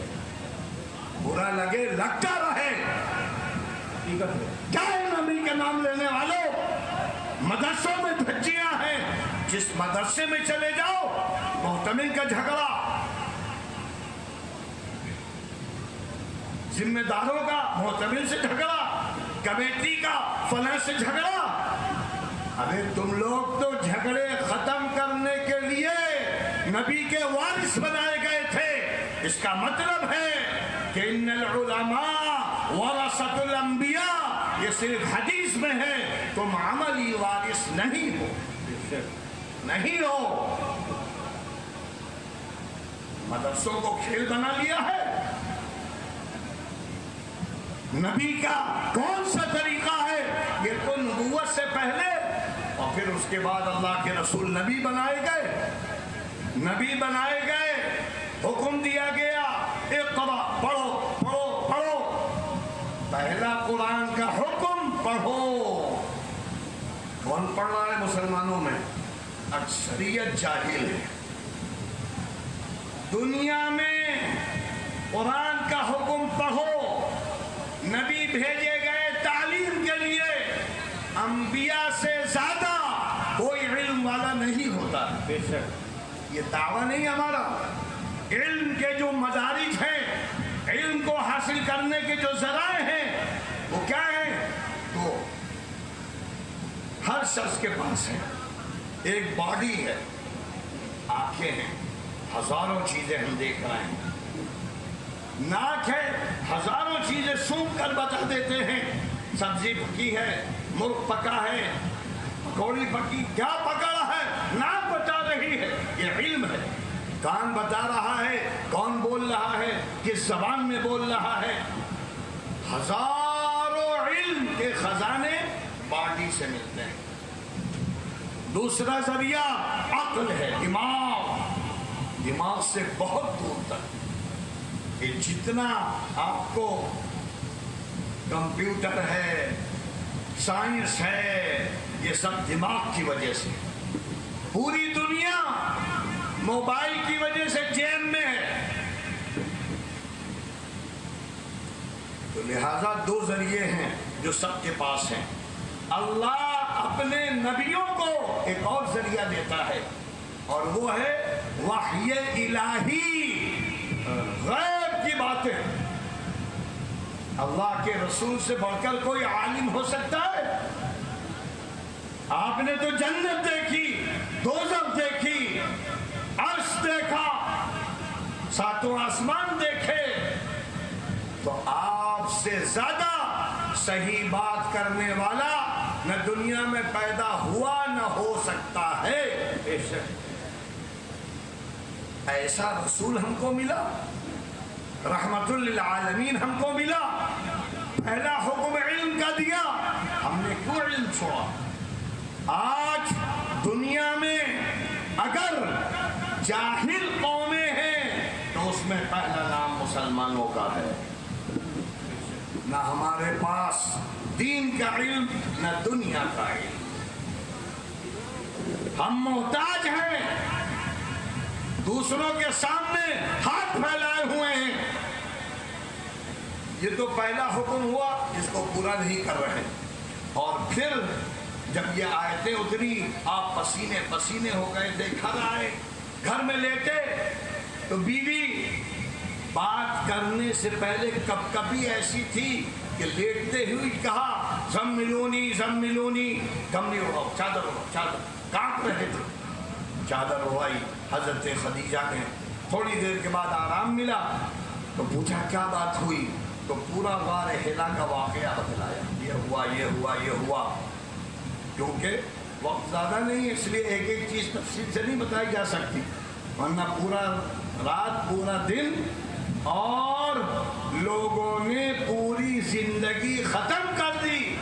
برا لگے لگتا رہے، کیا ہے نبی کے نام لینے والوں؟ مدرسوں میں دھجیاں ہیں، جس مدرسے میں چلے جاؤ محتمل کا جھگڑا، ذمہ داروں کا محتمل سے جھگڑا، کمیٹی کا فلاں سے جھگڑا۔ ارے تم لوگ تو جھگڑے ختم کرنے کے لیے نبی کے وارث بنائے گئے تھے۔ اس کا مطلب ہے کہ ان العلماء ورثۃ الانبیاء، یہ صرف حدیث میں ہے، تم عملی وارث نہیں ہو، نہیں ہو۔ مدرسوں کو کھیل بنا لیا ہے۔ نبی کا کون سا طریقہ ہے؟ یہ تو نبوت سے پہلے اور پھر اس کے بعد اللہ کے رسول نبی بنائے گئے، نبی بنائے گئے، حکم دیا گیا اقرا، پڑھو پڑھو پڑھو۔ پہلا قرآن کا حکم پڑھو۔ کون پڑھ رہا ہے مسلمانوں میں؟ اکثریت جاہل ہے۔ دنیا میں قرآن کا حکم پڑھو، نبی بھیجے گئے تعلیم کے لیے، انبیاء سے زیادہ کوئی علم والا نہیں ہوتا۔ بے شک یہ دعویٰ نہیں ہمارا۔ علم کے جو مدارج ہیں، علم کو حاصل کرنے کے جو ذرائع ہیں، وہ کیا ہیں؟ تو ہر شخص کے پاس ہے۔ ایک باڈی ہے، آنکھیں ہیں، ہزاروں چیزیں ہم دیکھ رہے ہیں، ناک ہے، ہزاروں چیزیں سونگھ کر بتا دیتے ہیں، سبزی پکی ہے، مرغ پکا ہے، پکوڑی پکی، کیا پکا رہا ہے؟ ناک بتا رہی ہے، یہ علم ہے۔ کان بتا رہا ہے کون بول رہا ہے، کس زبان میں بول رہا ہے۔ ہزاروں علم کے خزانے باڈی سے ملتے ہیں۔ دوسرا ذریعہ عقل ہے، دماغ، دماغ سے بہت دور تک، کہ جتنا آپ کو کمپیوٹر ہے، سائنس ہے، یہ سب دماغ کی وجہ سے۔ پوری دنیا موبائل کی وجہ سے جیب میں ہے۔ تو لہذا دو ذریعے ہیں جو سب کے پاس ہیں۔ اللہ اپنے نبیوں کو ایک اور ذریعہ دیتا ہے، اور وہ ہے وحی الہی، غیب کی باتیں۔ اللہ کے رسول سے بڑھ کر کوئی عالم ہو سکتا ہے؟ آپ نے تو جنت دیکھی، دوزخ دیکھی، عرش دیکھا، ساتوں آسمان دیکھے، تو آپ سے زیادہ صحیح بات کرنے والا نہ دنیا میں پیدا ہوا نہ ہو سکتا ہے۔ ایسا رسول ہم کو ملا، رحمت للعالمین ہم کو ملا، پہلا حکم علم کا دیا، ہم نے کیوں علم چھوڑا؟ آج دنیا میں اگر جاہل قومیں ہیں تو اس میں پہلا نام مسلمانوں کا ہے۔ نہ ہمارے پاس دین کا علم، نہ دنیا کا علم، ہم محتاج ہیں، دوسروں کے سامنے ہاتھ پھیلائے ہوئے ہیں۔ یہ تو پہلا حکم ہوا جس کو پورا نہیں کر رہے، اور پھر جب یہ آیتیں اتری آپ پسینے پسینے ہو گئے تھے، گھر آئے، گھر میں لیٹے تو بیوی بات کرنے سے پہلے کبھی ایسی تھی کہ لیٹتے ہوئی کہا زملونی زملونی، کمبلی اڑاؤ، چادر اڑاؤ، چادر، کانپ رہے تھے، چادر اڑائی حضرت خدیجہ نے۔ تھوڑی دیر کے بعد آرام ملا تو پوچھا کیا بات ہوئی، تو پورا غار ہرا کا واقعہ بتلایا، یہ ہوا یہ ہوا یہ ہوا۔ کیونکہ وقت زیادہ نہیں، اس لیے ایک ایک چیز تفصیل سے نہیں بتائی جا سکتی، ورنہ پورا رات پورا دن اور لوگوں نے پوری زندگی ختم کر دی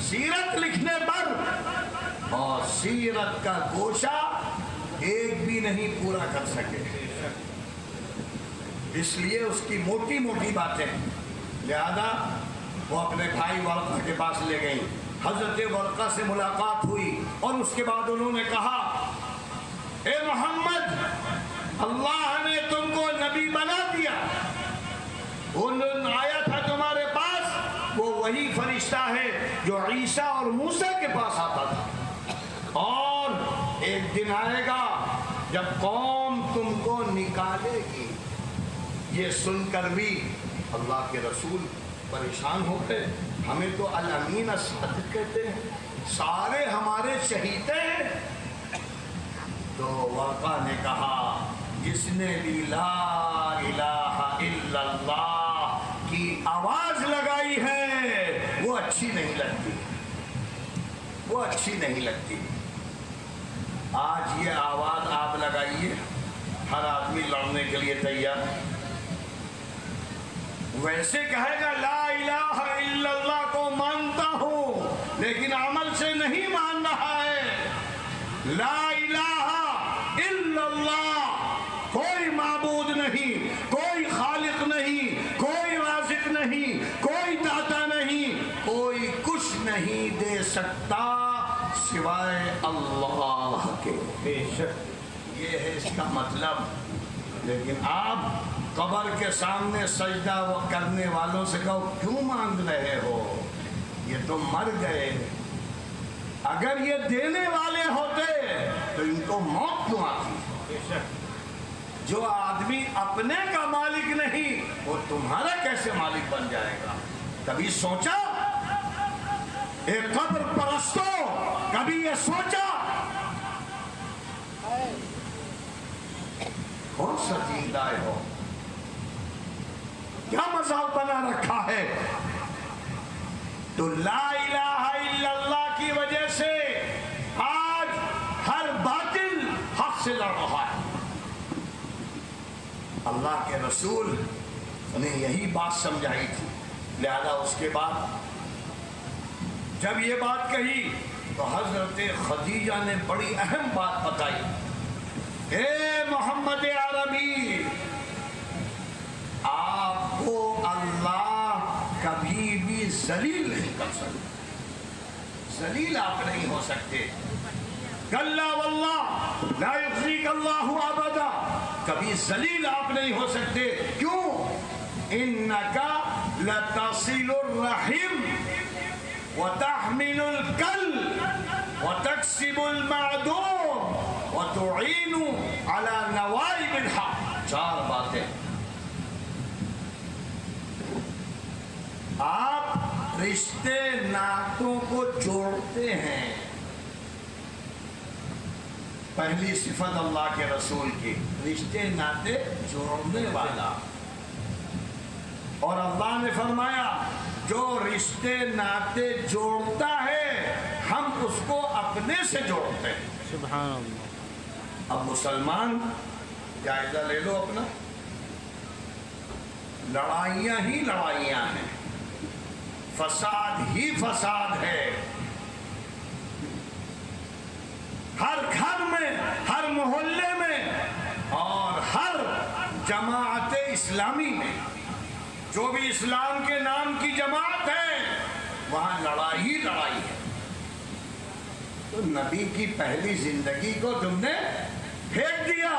سیرت لکھنے پر، اور سیرت کا گوشہ ایک بھی نہیں پورا کر سکے۔ اس لیے اس کی موٹی موٹی باتیں، لہذا وہ اپنے بھائی ورقہ کے پاس لے گئی۔ حضرت ورقہ سے ملاقات ہوئی اور اس کے بعد انہوں نے کہا اے محمد، اللہ نے تم کو نبی بنا دیا، وہ آیا تھا تمہارے پاس، وہ وہی فرشتہ ہے جو عیسیٰ اور موسیٰ کے پاس آتا تھا، اور ایک دن آئے گا جب قوم تم کو نکالے گی۔ یہ سن کر بھی اللہ کے رسول پریشان ہو گئے، ہمیں تو الامین الصادق کہتے ہیں، سارے ہمارے چہیتے ہیں۔ تو ورقہ نے کہا جس نے بھی لا الہ الا اللہ کی آواز لگائی ہے وہ اچھی نہیں لگتی، وہ اچھی نہیں لگتی۔ آج یہ آواز آپ لگائیے، ہر آدمی لڑنے کے لیے تیار، ویسے کہے گا لا الہ الا اللہ کو مانتا ہوں لیکن عمل سے نہیں مان رہا ہے۔ لا الہ الا اللہ، کوئی معبود نہیں، کوئی خالق نہیں، کوئی رازق نہیں، کوئی داتا نہیں، کوئی کچھ نہیں دے سکتا سوائے اللہ کے۔ بے شک یہ ہے اس کا مطلب۔ لیکن آپ قبر کے سامنے سجدہ کرنے والوں سے کہو کیوں مانگ رہے ہو، یہ تو مر گئے۔ اگر یہ دینے والے ہوتے تو ان کو موت کیوں آتی؟ جو آدمی اپنے کا مالک نہیں وہ تمہارا کیسے مالک بن جائے گا؟ کبھی سوچا؟ ایک قبر پرستو کبھی یہ سوچا؟ کون سا دین لائے ہو؟ کیا مذہب بنا رکھا ہے؟ تو لا الہ الا اللہ کی وجہ سے آج ہر باطل حق سے لڑ رہا ہے۔ اللہ کے رسول نے یہی بات سمجھائی تھی، لہذا اس کے بعد جب یہ بات کہی تو حضرت خدیجہ نے بڑی اہم بات بتائی، اے محمد عربی، آپ کو اللہ کبھی بھی ذلیل نہیں کر سکتے، ذلیل آپ نہیں ہو سکتے۔ کلا واللہ لا یخزیک اللہ ابدا، کبھی ذلیل آپ نہیں ہو سکتے۔ کیوں؟ انکا لتصل الرحم وتحمل الکل وتکسب المعدوم وتعین علی نوائب الحق۔ چار باتیں آپ رشتے ناتوں کو جوڑتے ہیں۔ پہلی صفت اللہ کے رسول کی رشتے ناتے جوڑنے والا، اور اللہ نے فرمایا جو رشتے ناتے جوڑتا ہے ہم اس کو اپنے سے جوڑتے ہیں۔ سبحان اللہ۔ اب مسلمان جائزہ لے لو اپنا، لڑائیاں ہی لڑائیاں ہیں، فساد ہی فساد ہے، ہر گھر میں، ہر محلے میں اور ہر جماعت اسلامی میں، جو بھی اسلام کے نام کی جماعت ہے وہاں لڑائی ہی لڑائی ہے۔ تو نبی کی پہلی زندگی کو تم نے پھینک دیا،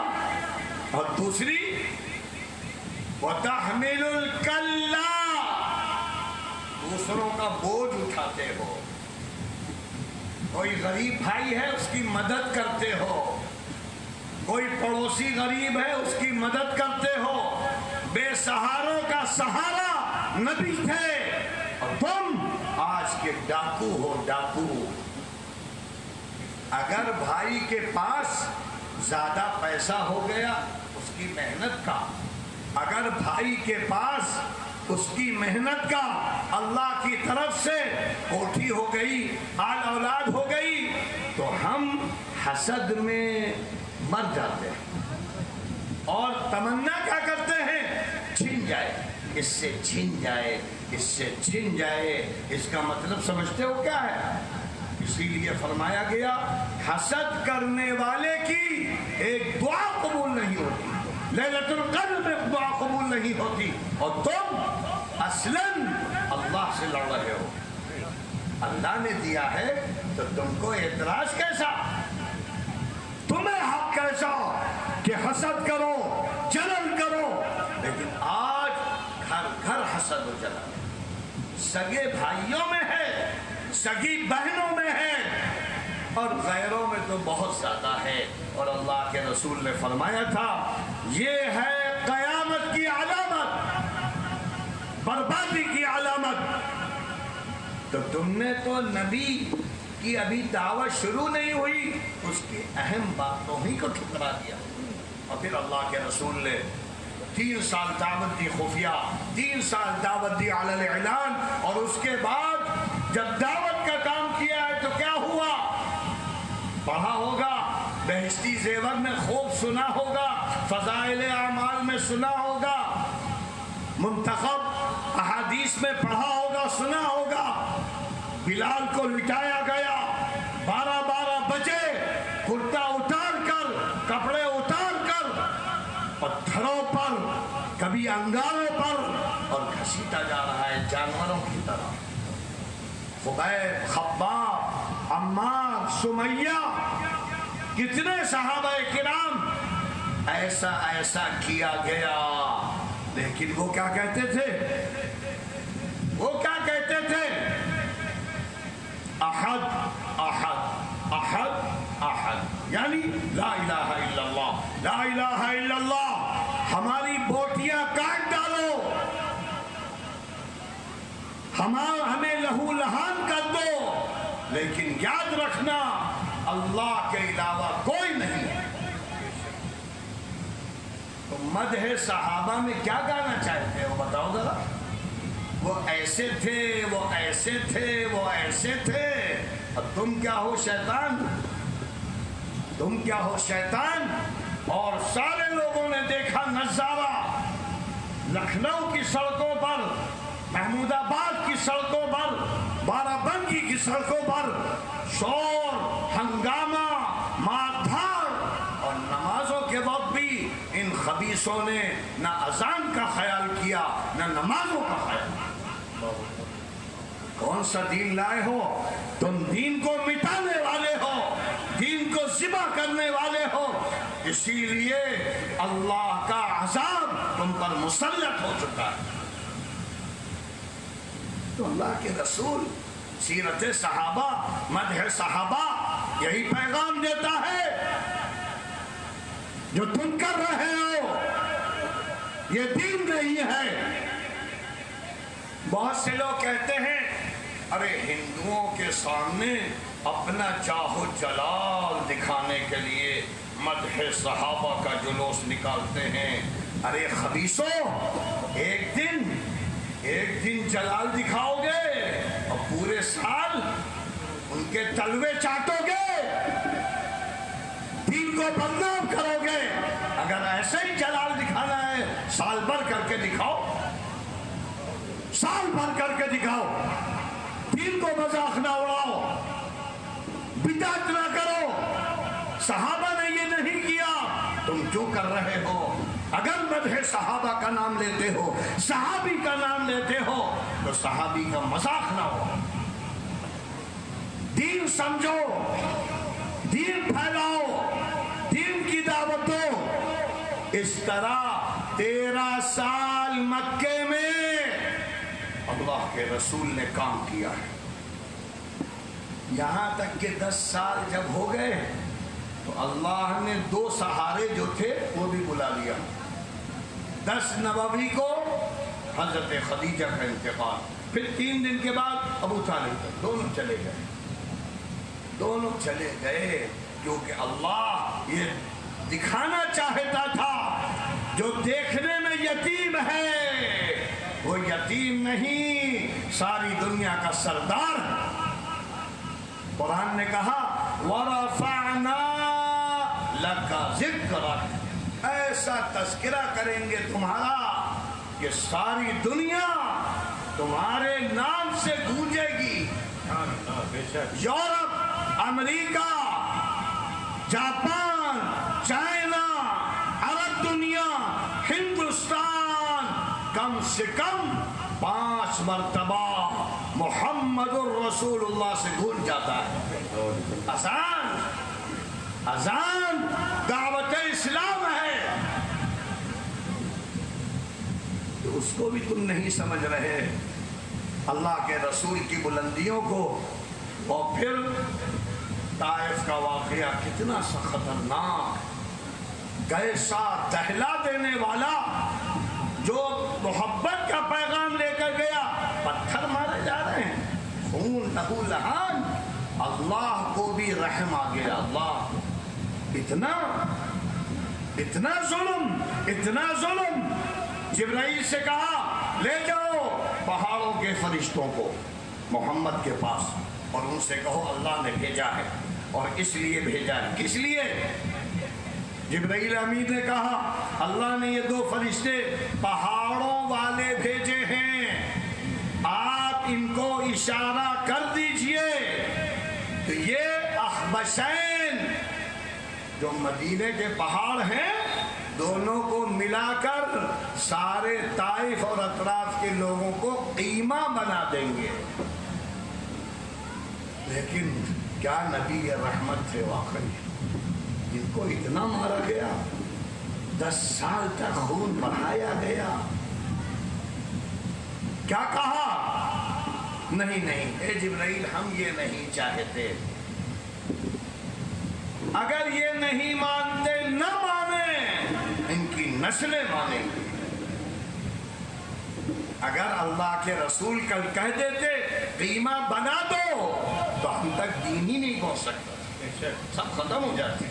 اور دوسری وَتَحْمِلُ الْكَلَّا، دوسروں کا بوجھ اٹھاتے ہو۔ کوئی غریب بھائی ہے اس کی مدد کرتے ہو، کوئی پڑوسی غریب ہے اس کی مدد کرتے ہو، بے سہاروں کا سہارا نبی تھے، اور تم آج کے ڈاکو ہو، ڈاکو۔ اگر بھائی کے پاس زیادہ پیسہ ہو گیا اس کی محنت کا، اگر بھائی کے پاس اس کی محنت کا اللہ کی طرف سے کوٹھی ہو گئی، آل اولاد ہو گئی، تو ہم حسد میں مر جاتے ہیں اور تمنا کیا کرتے ہیں؟ چھن جائے، اس سے چھن جائے، اس سے چھن جائے۔ اس کا مطلب سمجھتے ہو کیا ہے؟ اسی لیے فرمایا گیا حسد کرنے والے کی ایک دعا قبول نہیں ہوتی، لیلۃ القدر میں دعا قبول نہیں ہوتی، اور تم اصلاً اللہ سے لڑ رہے ہو۔ اللہ نے دیا ہے تو تم کو اعتراض کیسا؟ تمہیں حق کیسا کہ حسد کرو، جلن کرو؟ لیکن آج گھر گھر حسد و جلن، سگے بھائیوں میں ہے، سگی بہنوں میں ہے، اور غیروں میں تو بہت زیادہ ہے۔ اور اللہ کے رسول نے فرمایا تھا یہ ہے قیامت کی علامت، بربادی کی علامت۔ تو تم نے تو نبی کی ابھی دعوت شروع نہیں ہوئی، اس کی اہم باتوں ہی کو ٹھکرا دیا۔ اور پھر اللہ کے رسول نے 3 سال دعوت دی خفیہ، 3 سال دعوت دی علی الاعلان، اور اس کے بعد جب دعوت کا کام کیا ہے تو کیا ہوا؟ پڑھا ہوگا، بہشتی زیور میں خوب سنا ہوگا، فضائل اعمال میں سنا ہوگا، منتخب احادیث میں پڑھا ہوگا، سنا ہوگا۔ بلال کو لٹایا گیا، 12 بجے کرتا اتار کر، کپڑے اتار کر، پتھروں پر، کبھی انگاروں پر، اور گھسیٹا جا رہا ہے جانوروں کی طرح۔ خبیب، خباب، عمار، سمیہ، کتنے صحابہ کرام ایسا ایسا کیا گیا، لیکن وہ کیا کہتے تھے؟ وہ کیا کہتے تھے؟ احد احد احد احد، یعنی لا الہ الا اللہ، لا الہ الا اللہ۔ ہماری بوٹیاں کاٹ ڈالو، ہمیں لہو لہان کر دو، لیکن یاد رکھنا اللہ کے علاوہ کوئی نہیں ہے۔ تو مدح صحابہ میں کیا گانا چاہتے ہو بتاؤ ذرا؟ وہ ایسے تھے، وہ ایسے تھے، وہ ایسے تھے، اور تم کیا ہو شیطان؟ تم کیا ہو شیطان؟ اور سارے لوگوں نے دیکھا نظارہ، لکھنؤ کی سڑکوں پر، محمود آباد کی سڑکوں پر، بارہ بنکی کی سڑکوں پر شور، ہنگامہ، مار دھاڑ، اور نمازوں کے وقت بھی ان خبیثوں نے نہ اذان کا خیال کیا نہ نمازوں کا خیال۔ کون سا دین لائے ہو تم؟ دین کو مٹانے والے ہو، دین کو ذبح کرنے والے ہو، اسی لیے اللہ کا عذاب تم پر مسلط ہو چکا ہے۔ تو اللہ کے رسول سیرت صحابہ، مدح صحابہ یہی پیغام دیتا ہے جو تم کر رہے ہو، یہ دین نہیں ہے۔ بہت سے لوگ کہتے ہیں ارے ہندوؤں کے سامنے اپنا جاہ و جلال دکھانے کے لیے مدح صحابہ کا جلوس نکالتے ہیں۔ ارے خبیثوں، ایک دن جلال دکھاؤ گے اور پورے سال ان کے تلوے چاٹو گے، دین کو بدنام کرو گے۔ اگر ایسے ہی جلال دکھانا ہے سال بھر کر کے دکھاؤ، سال بھر کر کے دکھاؤ، دین کو مذاق نہ اڑاؤ، بدعت نہ کرو۔ صحابہ نے یہ نہیں کیا، تم جو کر رہے ہو، اگر مدح صحابہ کا نام لیتے ہو، صحابی کا نام لیتے ہو، تو صحابی کا مذاق نہ ہو۔ دین سمجھو، دین پھیلاؤ، دین کی دعوت دو۔ اس طرح 13 سال مکے میں اللہ کے رسول نے کام کیا ہے، یہاں تک کہ 10 سال جب ہو گئے تو اللہ نے 2 سہارے جو تھے وہ بھی بلا لیا۔ 10 نبوی کو حضرت خدیجہ کا انتقال، پھر 3 دن کے بعد ابو طالب، دونوں چلے گئے کیونکہ اللہ یہ دکھانا چاہتا تھا جو دیکھنے میں یتیم ہے وہ یتیم نہیں، ساری دنیا کا سردار ہے۔ قرآن نے کہا وَرَفَعْنَا لَكَ ذِكْرَكَ، ایسا تذکرہ کریں گے تمہارا کہ ساری دنیا تمہارے نام سے گونجے گی۔ یورپ، امریکہ، جاپان، چائنا، عرب دنیا، ہندوستان، کم سے کم 5 مرتبہ محمد الرسول اللہ سے گونج جاتا ہے۔ اذان دعوت اسلام ہے، تو اس کو بھی تم نہیں سمجھ رہے۔ اللہ کے رسول کی بلندیوں کو، اور پھر طائف کا واقعہ کتنا سا خطرناک، کیسا دہلا دینے والا، جو محبت کا پیغام لے کر گیا پتھر مارے جا رہے ہیں، خون لہو لہان، اللہ کو بھی رحم آ گیا۔ اللہ اتنا ظلم، جبرائیل سے کہا لے جاؤ پہاڑوں کے فرشتوں کو محمد کے پاس، اور ان سے کہو اللہ نے بھیجا ہے، اور اس لیے بھیجا ہے۔ کس لیے؟ جبرائیل امین نے کہا اللہ نے یہ 2 فرشتے پہاڑوں والے بھیجے ہیں، آپ ان کو اشارہ کر دیجئے تو یہ اخبشین جو مدینے کے پہاڑ ہیں دونوں کو ملا کر سارے طائف اور اطراف کے لوگوں کو قیمہ بنا دیں گے۔ لیکن کیا نبی رحمت تھے واقعی، جن کو اتنا مارا گیا، 10 سال تک خون بہایا گیا، کیا کہا؟ نہیں اے جبرائیل، ہم یہ نہیں چاہتے، اگر یہ نہیں مانتے نہ مانیں، ان کی نسلیں مانیں گی۔ اگر اللہ کے رسول کل کہہ دیتے قیمہ بنا دو تو ہم تک دین ہی نہیں پہنچ سکتا، سب ختم ہو جاتے۔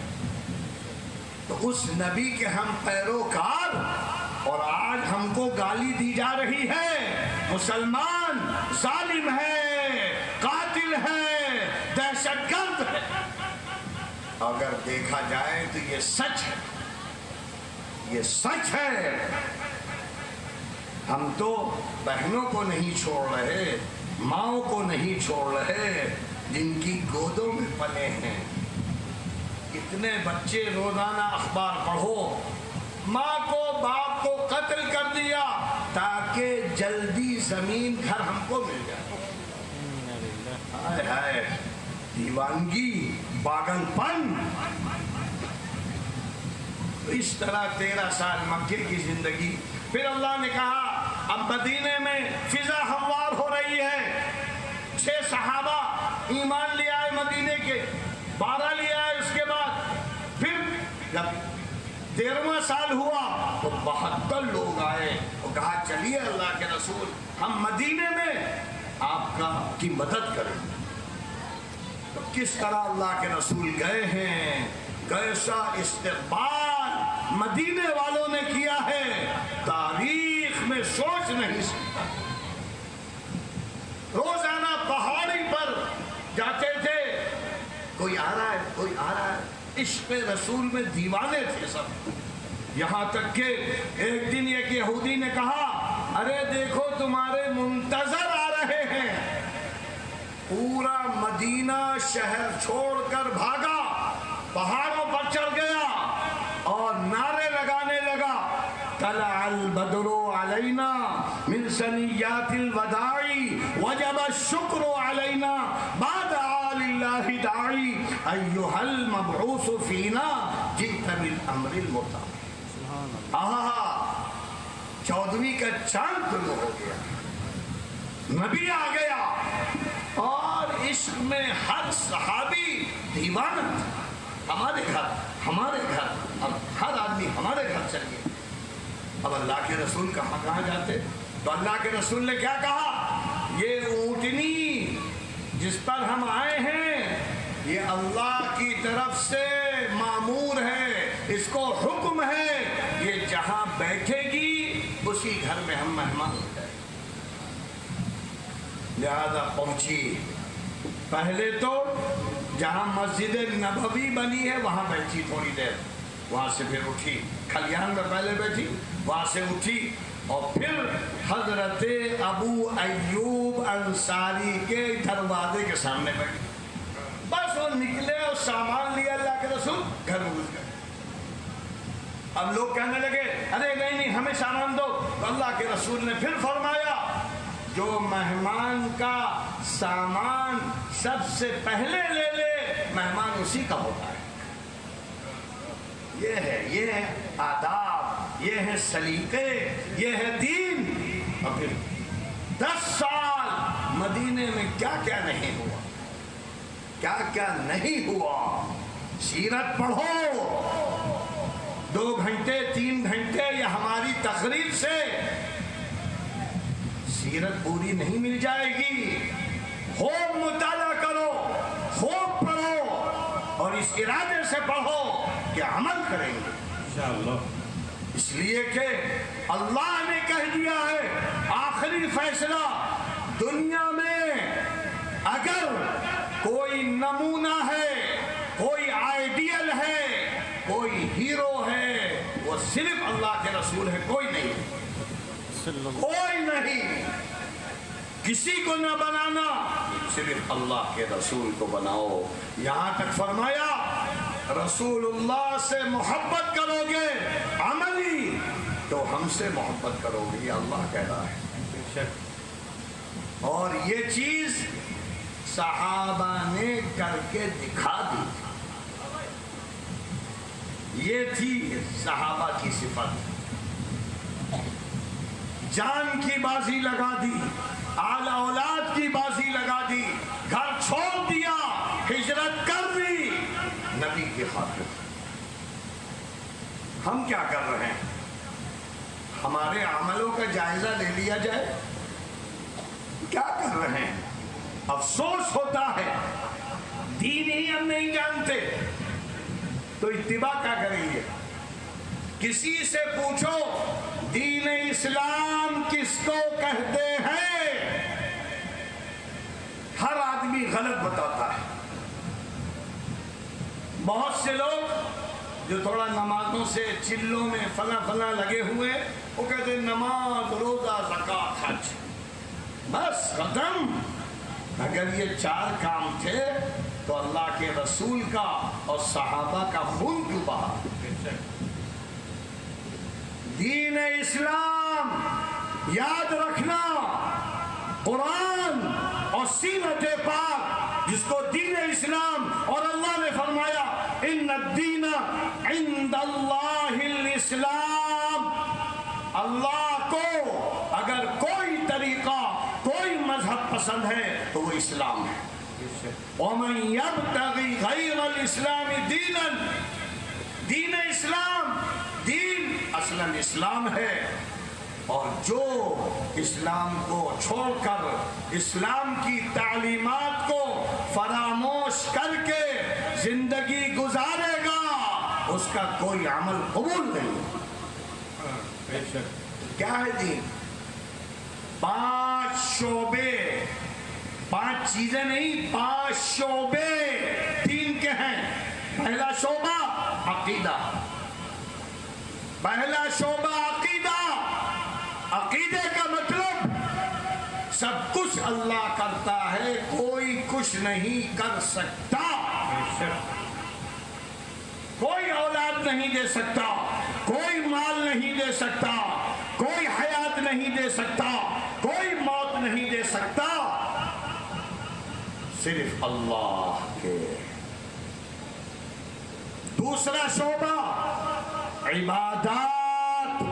تو اس نبی کے ہم پیروکار، اور آج ہم کو گالی دی جا رہی ہے مسلمان ظالم ہے، قاتل ہے، دہشت گرد ہے۔ اگر دیکھا جائے تو یہ سچ ہے، یہ سچ ہے۔ ہم تو بہنوں کو نہیں چھوڑ رہے، ماؤں کو نہیں چھوڑ رہے، جن کی گودوں میں پلے ہیں۔ کتنے بچے روزانہ اخبار پڑھو، ماں کو باپ کو قتل کر دیا تاکہ جلدی زمین گھر ہم کو مل جائے۔ ہائے ہائے، دیوانگی، پاگل پن۔ اس طرح 13 سال مکے کی زندگی، پھر اللہ نے کہا اب مدینے میں فضا ہموار ہو رہی ہے۔ 6 صحابہ ایمان لے آئے مدینے کے، 12 لے آئے۔ اس کے بعد پھر جب 13واں سال ہوا تو 72 لوگ آئے اور کہا چلیے اللہ کے رسول ہم مدینے میں آپ کی مدد کریں۔ تو کس طرح اللہ کے رسول گئے ہیں، کیسا استقبال مدینے والوں نے کیا ہے، تاریخ میں سوچ نہیں سکتا۔ روزانہ پہاڑی پر جاتے تھے، کوئی آ رہا ہے، کوئی آ رہا ہے۔ عشق رسول میں دیوانے تھے سب، یہاں تک کہ ایک دن ایک یہودی نے کہا ارے دیکھو تمہارے منتظر آ رہے ہیں۔ پورا مدینہ شہر چھوڑ کر بھاگا، پہاڑوں پر چڑھ گیا اور نعرے لگانے لگا طلع البدر علینا من ثنیات الوداع وجب الشکر علینا بعد آل اللہ داعی ایہا المبعوث فینا جئت بالامر المطاع۔ آہا، 14ویں کا چاند طلوع ہو گیا، نبی آ گیا، اور عشق میں ہر صحابی دیوانہ تھا۔ ہمارے گھر، اب ہر آدمی ہمارے گھر چلیے۔ اب اللہ کے رسول کہاں جاتے؟ تو اللہ کے رسول نے کیا کہا، یہ اونٹنی جس پر ہم آئے ہیں یہ اللہ کی طرف سے مامور ہے، اس کو حکم ہے، یہ جہاں بیٹھے گی اسی گھر میں ہم مہمان ہو جائیں۔ لہذا پہنچی، پہلے تو جہاں مسجد نبوی بنی ہے وہاں بیٹھی تھوڑی دیر، وہاں سے پھر اٹھی، کھلیان میں پہلے بیٹھی، وہاں سے اٹھی اور پھر حضرت ابو ایوب انصاری کے دروازے کے سامنے بیٹھی۔ بس وہ نکلے اور سامان لیا اللہ کے رسول، گھر میں گھس گئے۔ اب لوگ کہنے لگے ارے نہیں ہمیں سامان دو، تو اللہ کے رسول نے پھر فرمایا جو مہمان کا سامان سب سے پہلے لے لے مہمان اسی کا ہوتا ہے۔ یہ ہے آداب، یہ ہے سلیقے، یہ ہے دین۔ اور پھر 10 سال مدینے میں کیا کیا نہیں ہوا، کیا کیا نہیں ہوا۔ سیرت پڑھو، 2 گھنٹے 3 گھنٹے یا ہماری تقریر سے سیرت پوری نہیں مل جائے گی۔ خوب مطالعہ کرو، خوب پڑھو، اور اس ارادے سے پڑھو کہ عمل کریں گے انشاءاللہ۔ اس لیے کہ اللہ نے کہہ دیا ہے آخری فیصلہ، دنیا میں اگر کوئی نمونہ ہے، کوئی آئیڈیل ہے، کوئی ہیرو ہے، وہ صرف اللہ کے رسول ہے، کوئی نہیں، کوئی نہیں۔ کسی کو نہ بنانا، صرف اللہ کے رسول کو بناؤ۔ یہاں تک فرمایا رسول اللہ سے محبت کرو گے عملی تو ہم سے محبت کرو گے، یہ اللہ کہہ رہا ہے۔ اور یہ چیز صحابہ نے کر کے دکھا دی، یہ تھی صحابہ کی صفت۔ جان کی بازی لگا دی، اعلی اولاد کی بازی لگا دی، گھر چھوڑ دیا، ہجرت کر دی نبی کی خاطر۔ ہم کیا کر رہے ہیں؟ ہمارے عملوں کا جائزہ لے لیا جائے، کیا کر رہے ہیں؟ افسوس ہوتا ہے دین ہی ہم نہیں جانتے تو اتباع کیا کریں گے؟ کسی سے پوچھو دین اسلام کس کو کہتے ہیں، ہر آدمی غلط بتاتا ہے۔ بہت سے لوگ جو تھوڑا نمازوں سے چلوں میں فلاں لگے ہوئے، وہ کہتے ہیں نماز، روزہ، زکوٰۃ، حج، بس ختم۔ اگر یہ 4 کام تھے تو اللہ کے رسول کا اور صحابہ کا خون کیوں بہا؟ دین اسلام یاد رکھنا، قرآن اور سیرت پاک جس کو دین اسلام، اور اللہ نے فرمایا ان الدین عند اللہ الاسلام، اللہ کو اگر کوئی طریقہ، کوئی مذہب پسند ہے تو وہ اسلام ہے۔ وَمَن يَبْتَغِ غَيْرَ الْإِسْلَامِ دِينًا، دین اسلام، دین اصلاً اسلام ہے، اور جو اسلام کو چھوڑ کر اسلام کی تعلیمات کو فراموش کر کے زندگی گزارے گا اس کا کوئی عمل قبول نہیں۔ کیا ہے دین؟ 5 شعبے، 5 چیزیں نہیں، 5 شعبے دین کے ہیں۔ پہلا شعبہ عقیدہ، پہلا شعبہ عقیدہ۔ عقیدے کا مطلب سب کچھ اللہ کرتا ہے، کوئی کچھ نہیں کر سکتا، کوئی اولاد نہیں دے سکتا، کوئی مال نہیں دے سکتا، کوئی حیات نہیں دے سکتا، کوئی موت نہیں دے سکتا، صرف اللہ کے۔ دوسرا شعبہ عبادات،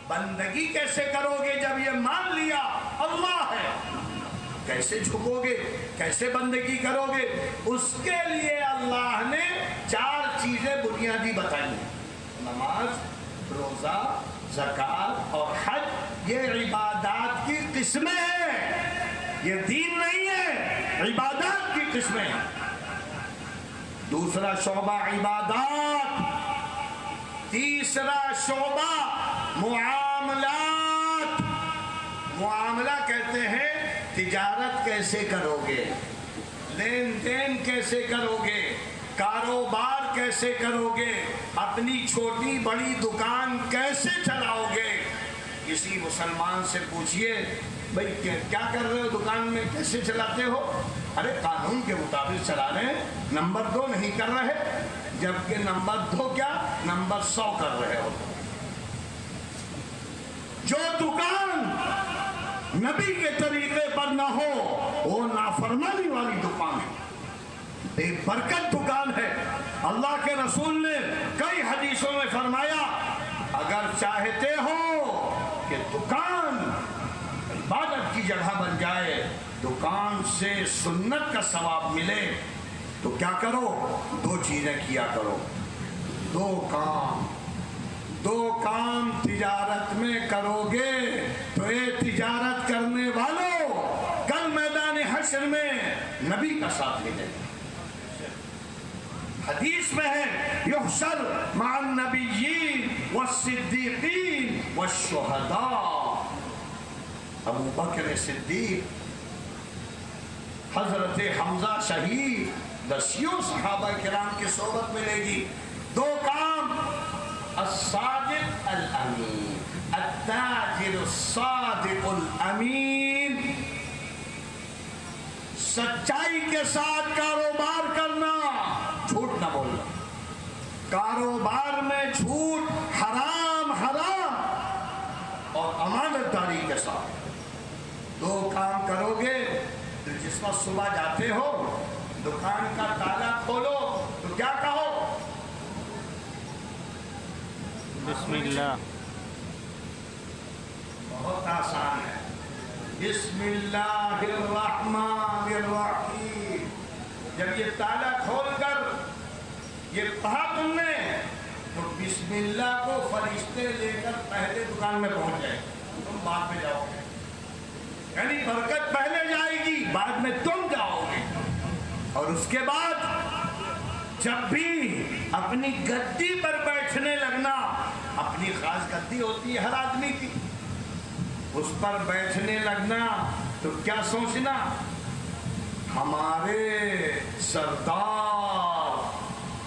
بندگی کیسے کرو گے جب یہ مان لیا اللہ ہے؟ کیسے جھکو گے، کیسے بندگی کرو گے؟ اس کے لیے اللہ نے 4 چیزیں بنیادی بتائی ہیں، نماز، روزہ، زکوٰۃ اور حج۔ یہ عبادات کی قسمیں ہیں، یہ دین نہیں ہے، عبادات کی قسمیں ہیں۔ دوسرا شعبہ عبادات، تیسرا شعبہ معاملات۔ معاملہ کہتے ہیں تجارت کیسے کرو گے، لین دین کیسے کرو گے، کاروبار کیسے کرو گے، اپنی چھوٹی بڑی دکان کیسے چلاؤ گے۔ کسی مسلمان سے پوچھئے بھئی کیا کر رہے ہو دکان میں، کیسے چلاتے ہو؟ ارے قانون کے مطابق چلا رہے ہیں، نمبر 2 نہیں کر رہے، جبکہ نمبر 2 کیا، نمبر 100 کر رہے ہو۔ جو دکان نبی کے طریقے پر نہ ہو وہ نافرمانی والی دکان ہے، بے برکت دکان ہے۔ اللہ کے رسول نے کئی حدیثوں میں فرمایا اگر چاہتے ہو کہ دکان عبادت کی جگہ بن جائے، دکان سے سنت کا ثواب ملے، تو کیا کرو؟ دو چیزیں کیا کرو، دو کام تجارت میں کرو گے تو اے تجارت کرنے والوں، کل میدان حشر میں نبی کا ساتھ ملے گا۔ حدیث میں ہے یحشر مع النبیین والصدیقین والشہداء، ابو بکر صدیق، حضرت حمزہ شہید، دسیوں صحابہ کرام کی صحبت ملے گی۔ دو کام، الصادق الامین، التاجر الصادق الامین، سچائی کے ساتھ کاروبار کرنا، جھوٹ نہ بولنا، کاروبار میں جھوٹ حرام اور امانت داری کے ساتھ دو کام کرو گے تو جس وقت صبح جاتے ہو دکان کا تالا کھولو تو کیا کہو؟ بسم اللہ۔ بہت آسان ہے، بسم اللہ الرحمن الرحیم۔ جب یہ تالا کھول کر یہ کہا تم نے تو بسم اللہ کو فرشتے لے کر پہلے دکان میں پہنچ جائے، تم بعد میں جاؤ گے، یعنی برکت پہلے جائے گی، بعد میں تم جاؤ گے۔ اور اس کے بعد جب بھی اپنی گدی پر بیٹھنے لگنا، اپنی خاص گدی ہوتی ہے ہر آدمی کی، اس پر بیٹھنے لگنا تو کیا سوچنا؟ ہمارے سردار،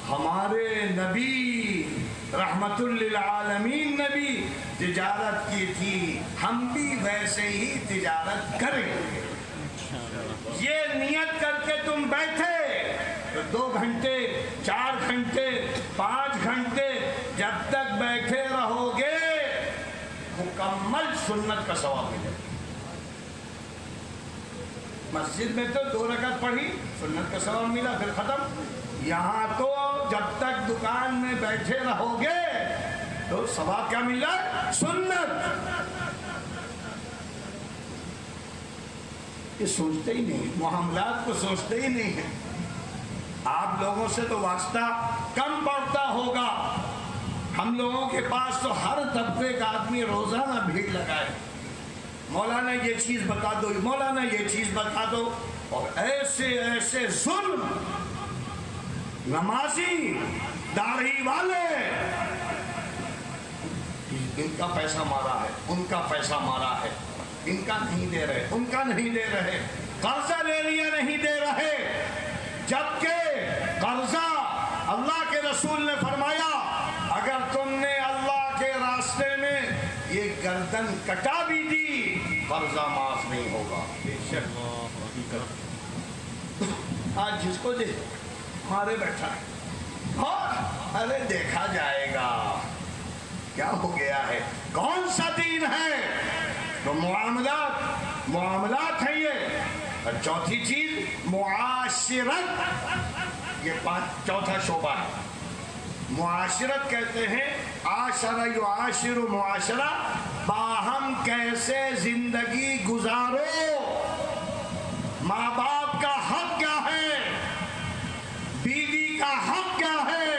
ہمارے نبی رحمت للعالمین نبی تجارت کی تھی، ہم بھی ویسے ہی تجارت کریں گے۔ یہ نیت کر کے تم بیٹھے تو 2 گھنٹے 4 گھنٹے 5 گھنٹے جب تک بیٹھے رہو گے مکمل سنت کا ثواب ملے گا۔ مسجد میں تو 2 رکعت پڑھی، سنت کا ثواب ملا، پھر ختم۔ یہاں تو جب تک دکان میں بیٹھے رہو گے تو ثواب کیا ملا؟ سنت۔ یہ سوچتے ہی نہیں، معاملات کو سوچتے ہی نہیں ہیں۔ آپ لوگوں سے تو واسطہ کم پڑتا ہوگا، ہم لوگوں کے پاس تو ہر طبقے کا آدمی روزانہ بھیڑ لگائے، مولانا یہ چیز بتا دو، مولانا یہ چیز بتا دو، اور ایسے ایسے ظلم، نمازی داڑھی والے، ان کا پیسہ مارا ہے، ان کا پیسہ مارا ہے، ان کا نہیں دے رہے، ان کا نہیں دے رہے، قرضہ لے لیا نہیں دے رہے، جبکہ قرضہ اللہ کے رسول نے فرمایا اگر تم نے اللہ کے راستے میں یہ گردن کٹا بھی دی قرضہ معاف نہیں ہوگا۔ بے شک آج جس کو دے مارے بیٹھا ہے، اور ارے دیکھا جائے گا کیا ہو گیا ہے، کون سا دین ہے؟ تو معاملات ہیں یہ۔ اور چوتھی چیز معاشرت، یہ چوتھا شعبہ ہے۔ معاشرت کہتے ہیں عاشر یعاشر معاشرہ، باہم کیسے زندگی گزارو، ماں باپ کا حق کیا ہے، بیوی کا حق کیا ہے،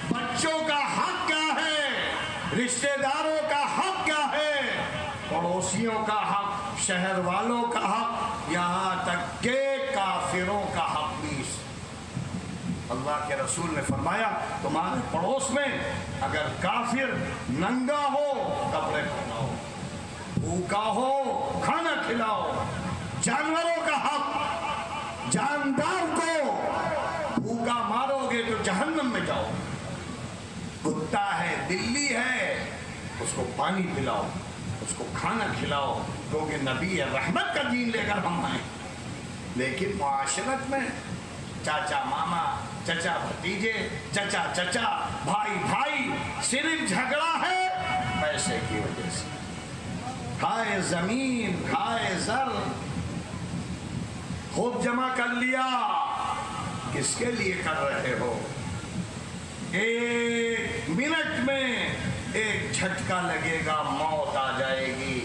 بچوں کا حق کیا ہے، رشتہ داروں کا حق کیا ہے، پڑوسیوں کا حق، شہر والوں کا حق، یہاں تک کہ کافروں کا حق بھی۔ اللہ کے رسول نے فرمایا تمہارے پڑوس میں اگر کافر ننگا ہو کپڑے پہناؤ، بھوکا ہو کھانا کھلاؤ، جانوروں کا حق، جاندار کو بھوکا مارو گے تو جہنم میں جاؤ، کتا ہے بلی ہے اس کو پانی پلاؤ، اس کو کھانا کھلاؤ، کیونکہ نبی رحمت کا دین لے کر ہم آئے۔ لیکن معاشرت میں چاچا ماما، چچا بھتیجے، چچا چچا، بھائی بھائی، صرف جھگڑا ہے پیسے کی وجہ سے، کھائے زمین کھائے زر، خوب جمع کر لیا، کس کے لیے کر رہے ہو؟ ایک منٹ میں ایک جھٹکا لگے گا، موت آ جائے گی،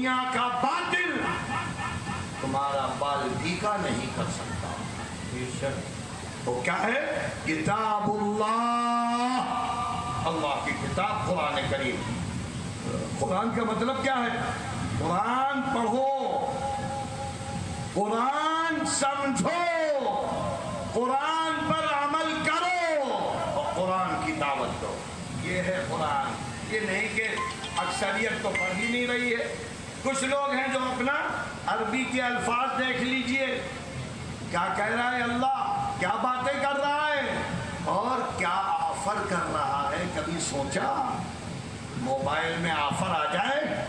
دنیا کا باطل تمہارا بال بھیگا نہیں کر سکتا۔ وہ کیا ہے؟ کتاب اللہ، اللہ کی کتاب قرآن کریم۔ قرآن کا مطلب کیا ہے؟ قرآن پڑھو، قرآن سمجھو، قرآن پر عمل کرو اور قرآن کی دعوت دو۔ یہ ہے قرآن۔ یہ نہیں کہ اکثریت تو پڑھ ہی نہیں رہی ہے۔ کچھ لوگ ہیں جو اپنا عربی کے الفاظ دیکھ لیجئے، کیا کہہ رہا ہے اللہ، کیا باتیں کر رہا ہے اور کیا آفر کر رہا ہے۔ کبھی سوچا موبائل میں آفر آ جائے؟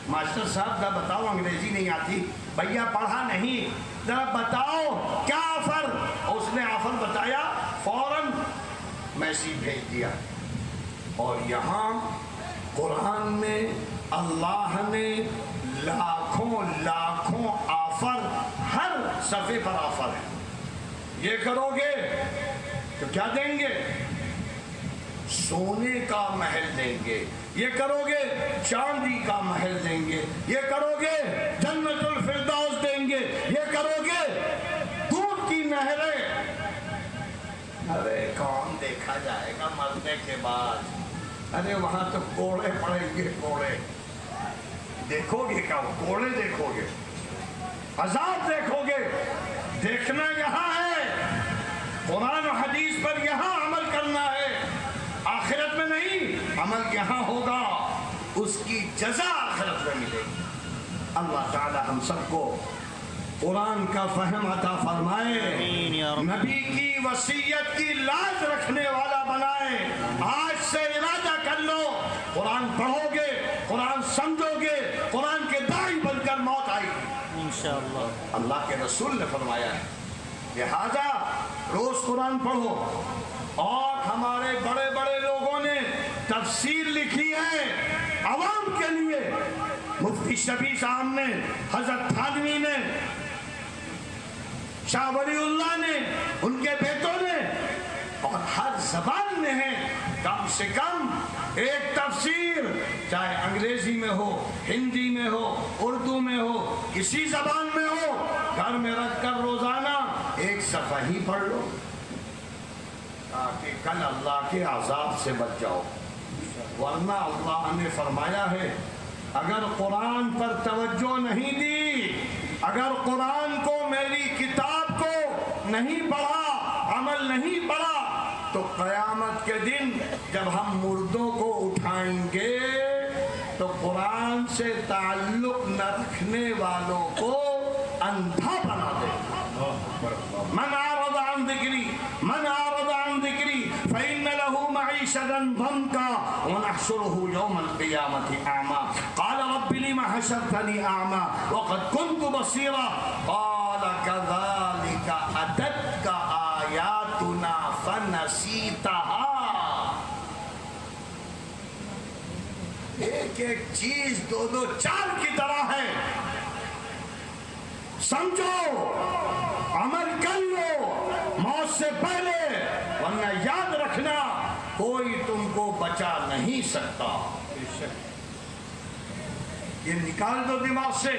ماسٹر صاحب ذرا بتاؤ، انگریزی نہیں آتی، بھیا پڑھا نہیں، ذرا بتاؤ کیا آفر۔ اس نے آفر بتایا، فوراً میسیج بھیج دیا۔ اور یہاں قرآن میں اللہ نے لاکھوں لاکھوں آفر، ہر صفحے پر آفر ہے۔ یہ کرو گے تو کیا دیں گے؟ سونے کا محل دیں گے۔ یہ کرو گے چاندی کا محل دیں گے۔ یہ کرو گے جنت الفردوس دیں گے۔ یہ کرو گے دودھ کی نہریں۔ ارے کون دیکھا جائے گا مرنے کے بعد؟ ارے وہاں تو کوڑے پڑیں گے، کوڑے دیکھو گے کیا؟ کوڑے دیکھو گے، عذاب دیکھو گے۔ دیکھنا یہاں ہے، قرآن و حدیث پر یہاں عمل کرنا ہے، آخرت میں نہیں۔ عمل یہاں ہوگا، اس کی جزا آخرت میں ملے گی۔ اللہ تعالی ہم سب کو قرآن کا فہم عطا فرمائے، نبی کی وصیت کی لاج رکھنے والا بنائے۔ آج سے ارادہ کر لو، قرآن پڑھو گے، قرآن سمجھو گے، قرآن کے داعی بن کر موت آئے گی انشاءاللہ۔ اللہ کے رسول نے فرمایا ہے، لہذا روز قرآن پڑھو۔ اور ہمارے بڑے بڑے لوگوں نے تفسیر لکھی ہے عوام کے لیے، مفتی شفیع صاحب نے، حضرت تھانوی نے، شاہ ولی اللہ نے، ان کے بیٹوں نے، اور ہر زبان میں ہے کم سے کم ایک تفسیر، چاہے انگریزی میں ہو، ہندی میں ہو، اردو میں ہو، کسی زبان میں ہو، گھر میں رکھ کر روزانہ ایک صفحہ ہی پڑھ لو تاکہ کل اللہ کے عذاب سے بچ جاؤ۔ ورنہ اللہ نے فرمایا ہے اگر قرآن پر توجہ نہیں دی، اگر قرآن کو، میری کتاب کو نہیں پڑھا، عمل نہیں پڑھا، تو قیامت کے دن جب ہم مردوں کو اٹھائیں گے تو قرآن سے تعلق نہ رکھنے والوں کو اندھا بنا دے گا۔ من اعرض عن ذکری، من اعرض عن ذکری فإن له معیشة ضنکا ونحشره یوم القیامة اعمى قال رب لم حشرتنی اعمى وقد كنت بصیرا قال كذلك اتتك آیاتنا فنسیتها۔ ایک ایک چیز دو دو چار کی طرح ہے، سمجھو، عمل کر لو موت سے پہلے، ورنہ یاد رکھنا کوئی تم کو بچا نہیں سکتا۔ یہ نکال دو دماغ سے،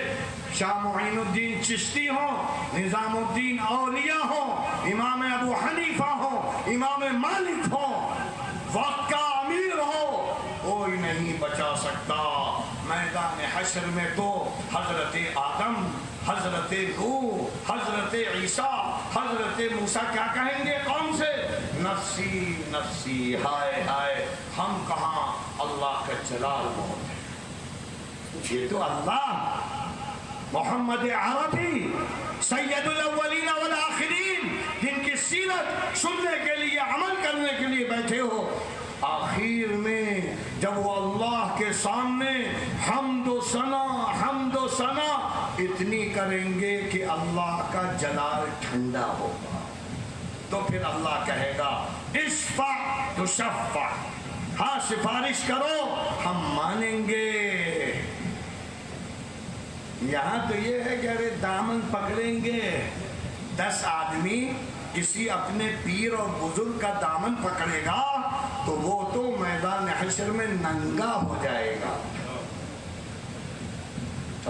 شاہ معین الدین چشتی ہوں، نظام الدین اولیاء ہوں، امام ابو حنیفہ ہوں، امام مالک ہوں، وقت کا امیر ہو، کوئی نہیں بچا سکتا۔ میدان حشر میں تو حضرت آدم، حضرت نوح، حضرت عیسیٰ، حضرت موسیٰ کیا کہیں گے قوم سے؟ نفسی نفسی، ہائے ہائے، ہم کہاں، اللہ کا جلال بہت ہے۔ یہ تو اللہ محمد عربی سید الاولین والآخرین، جن کی سیرت سننے کے لیے، عمل کرنے کے لیے بیٹھے ہو، آخر میں جب وہ اللہ کے سامنے حمد و ثنا اتنی کریں گے کہ اللہ کا جلال ٹھنڈا ہوگا، تو پھر اللہ کہے گا اشفع تشفع، ہاں سفارش کرو ہم مانیں گے۔ یہاں تو یہ ہے کہ ارے دامن پکڑیں گے، 10 آدمی کسی اپنے پیر اور بزرگ کا دامن پکڑے گا تو وہ تو میدان حشر میں ننگا ہو جائے گا۔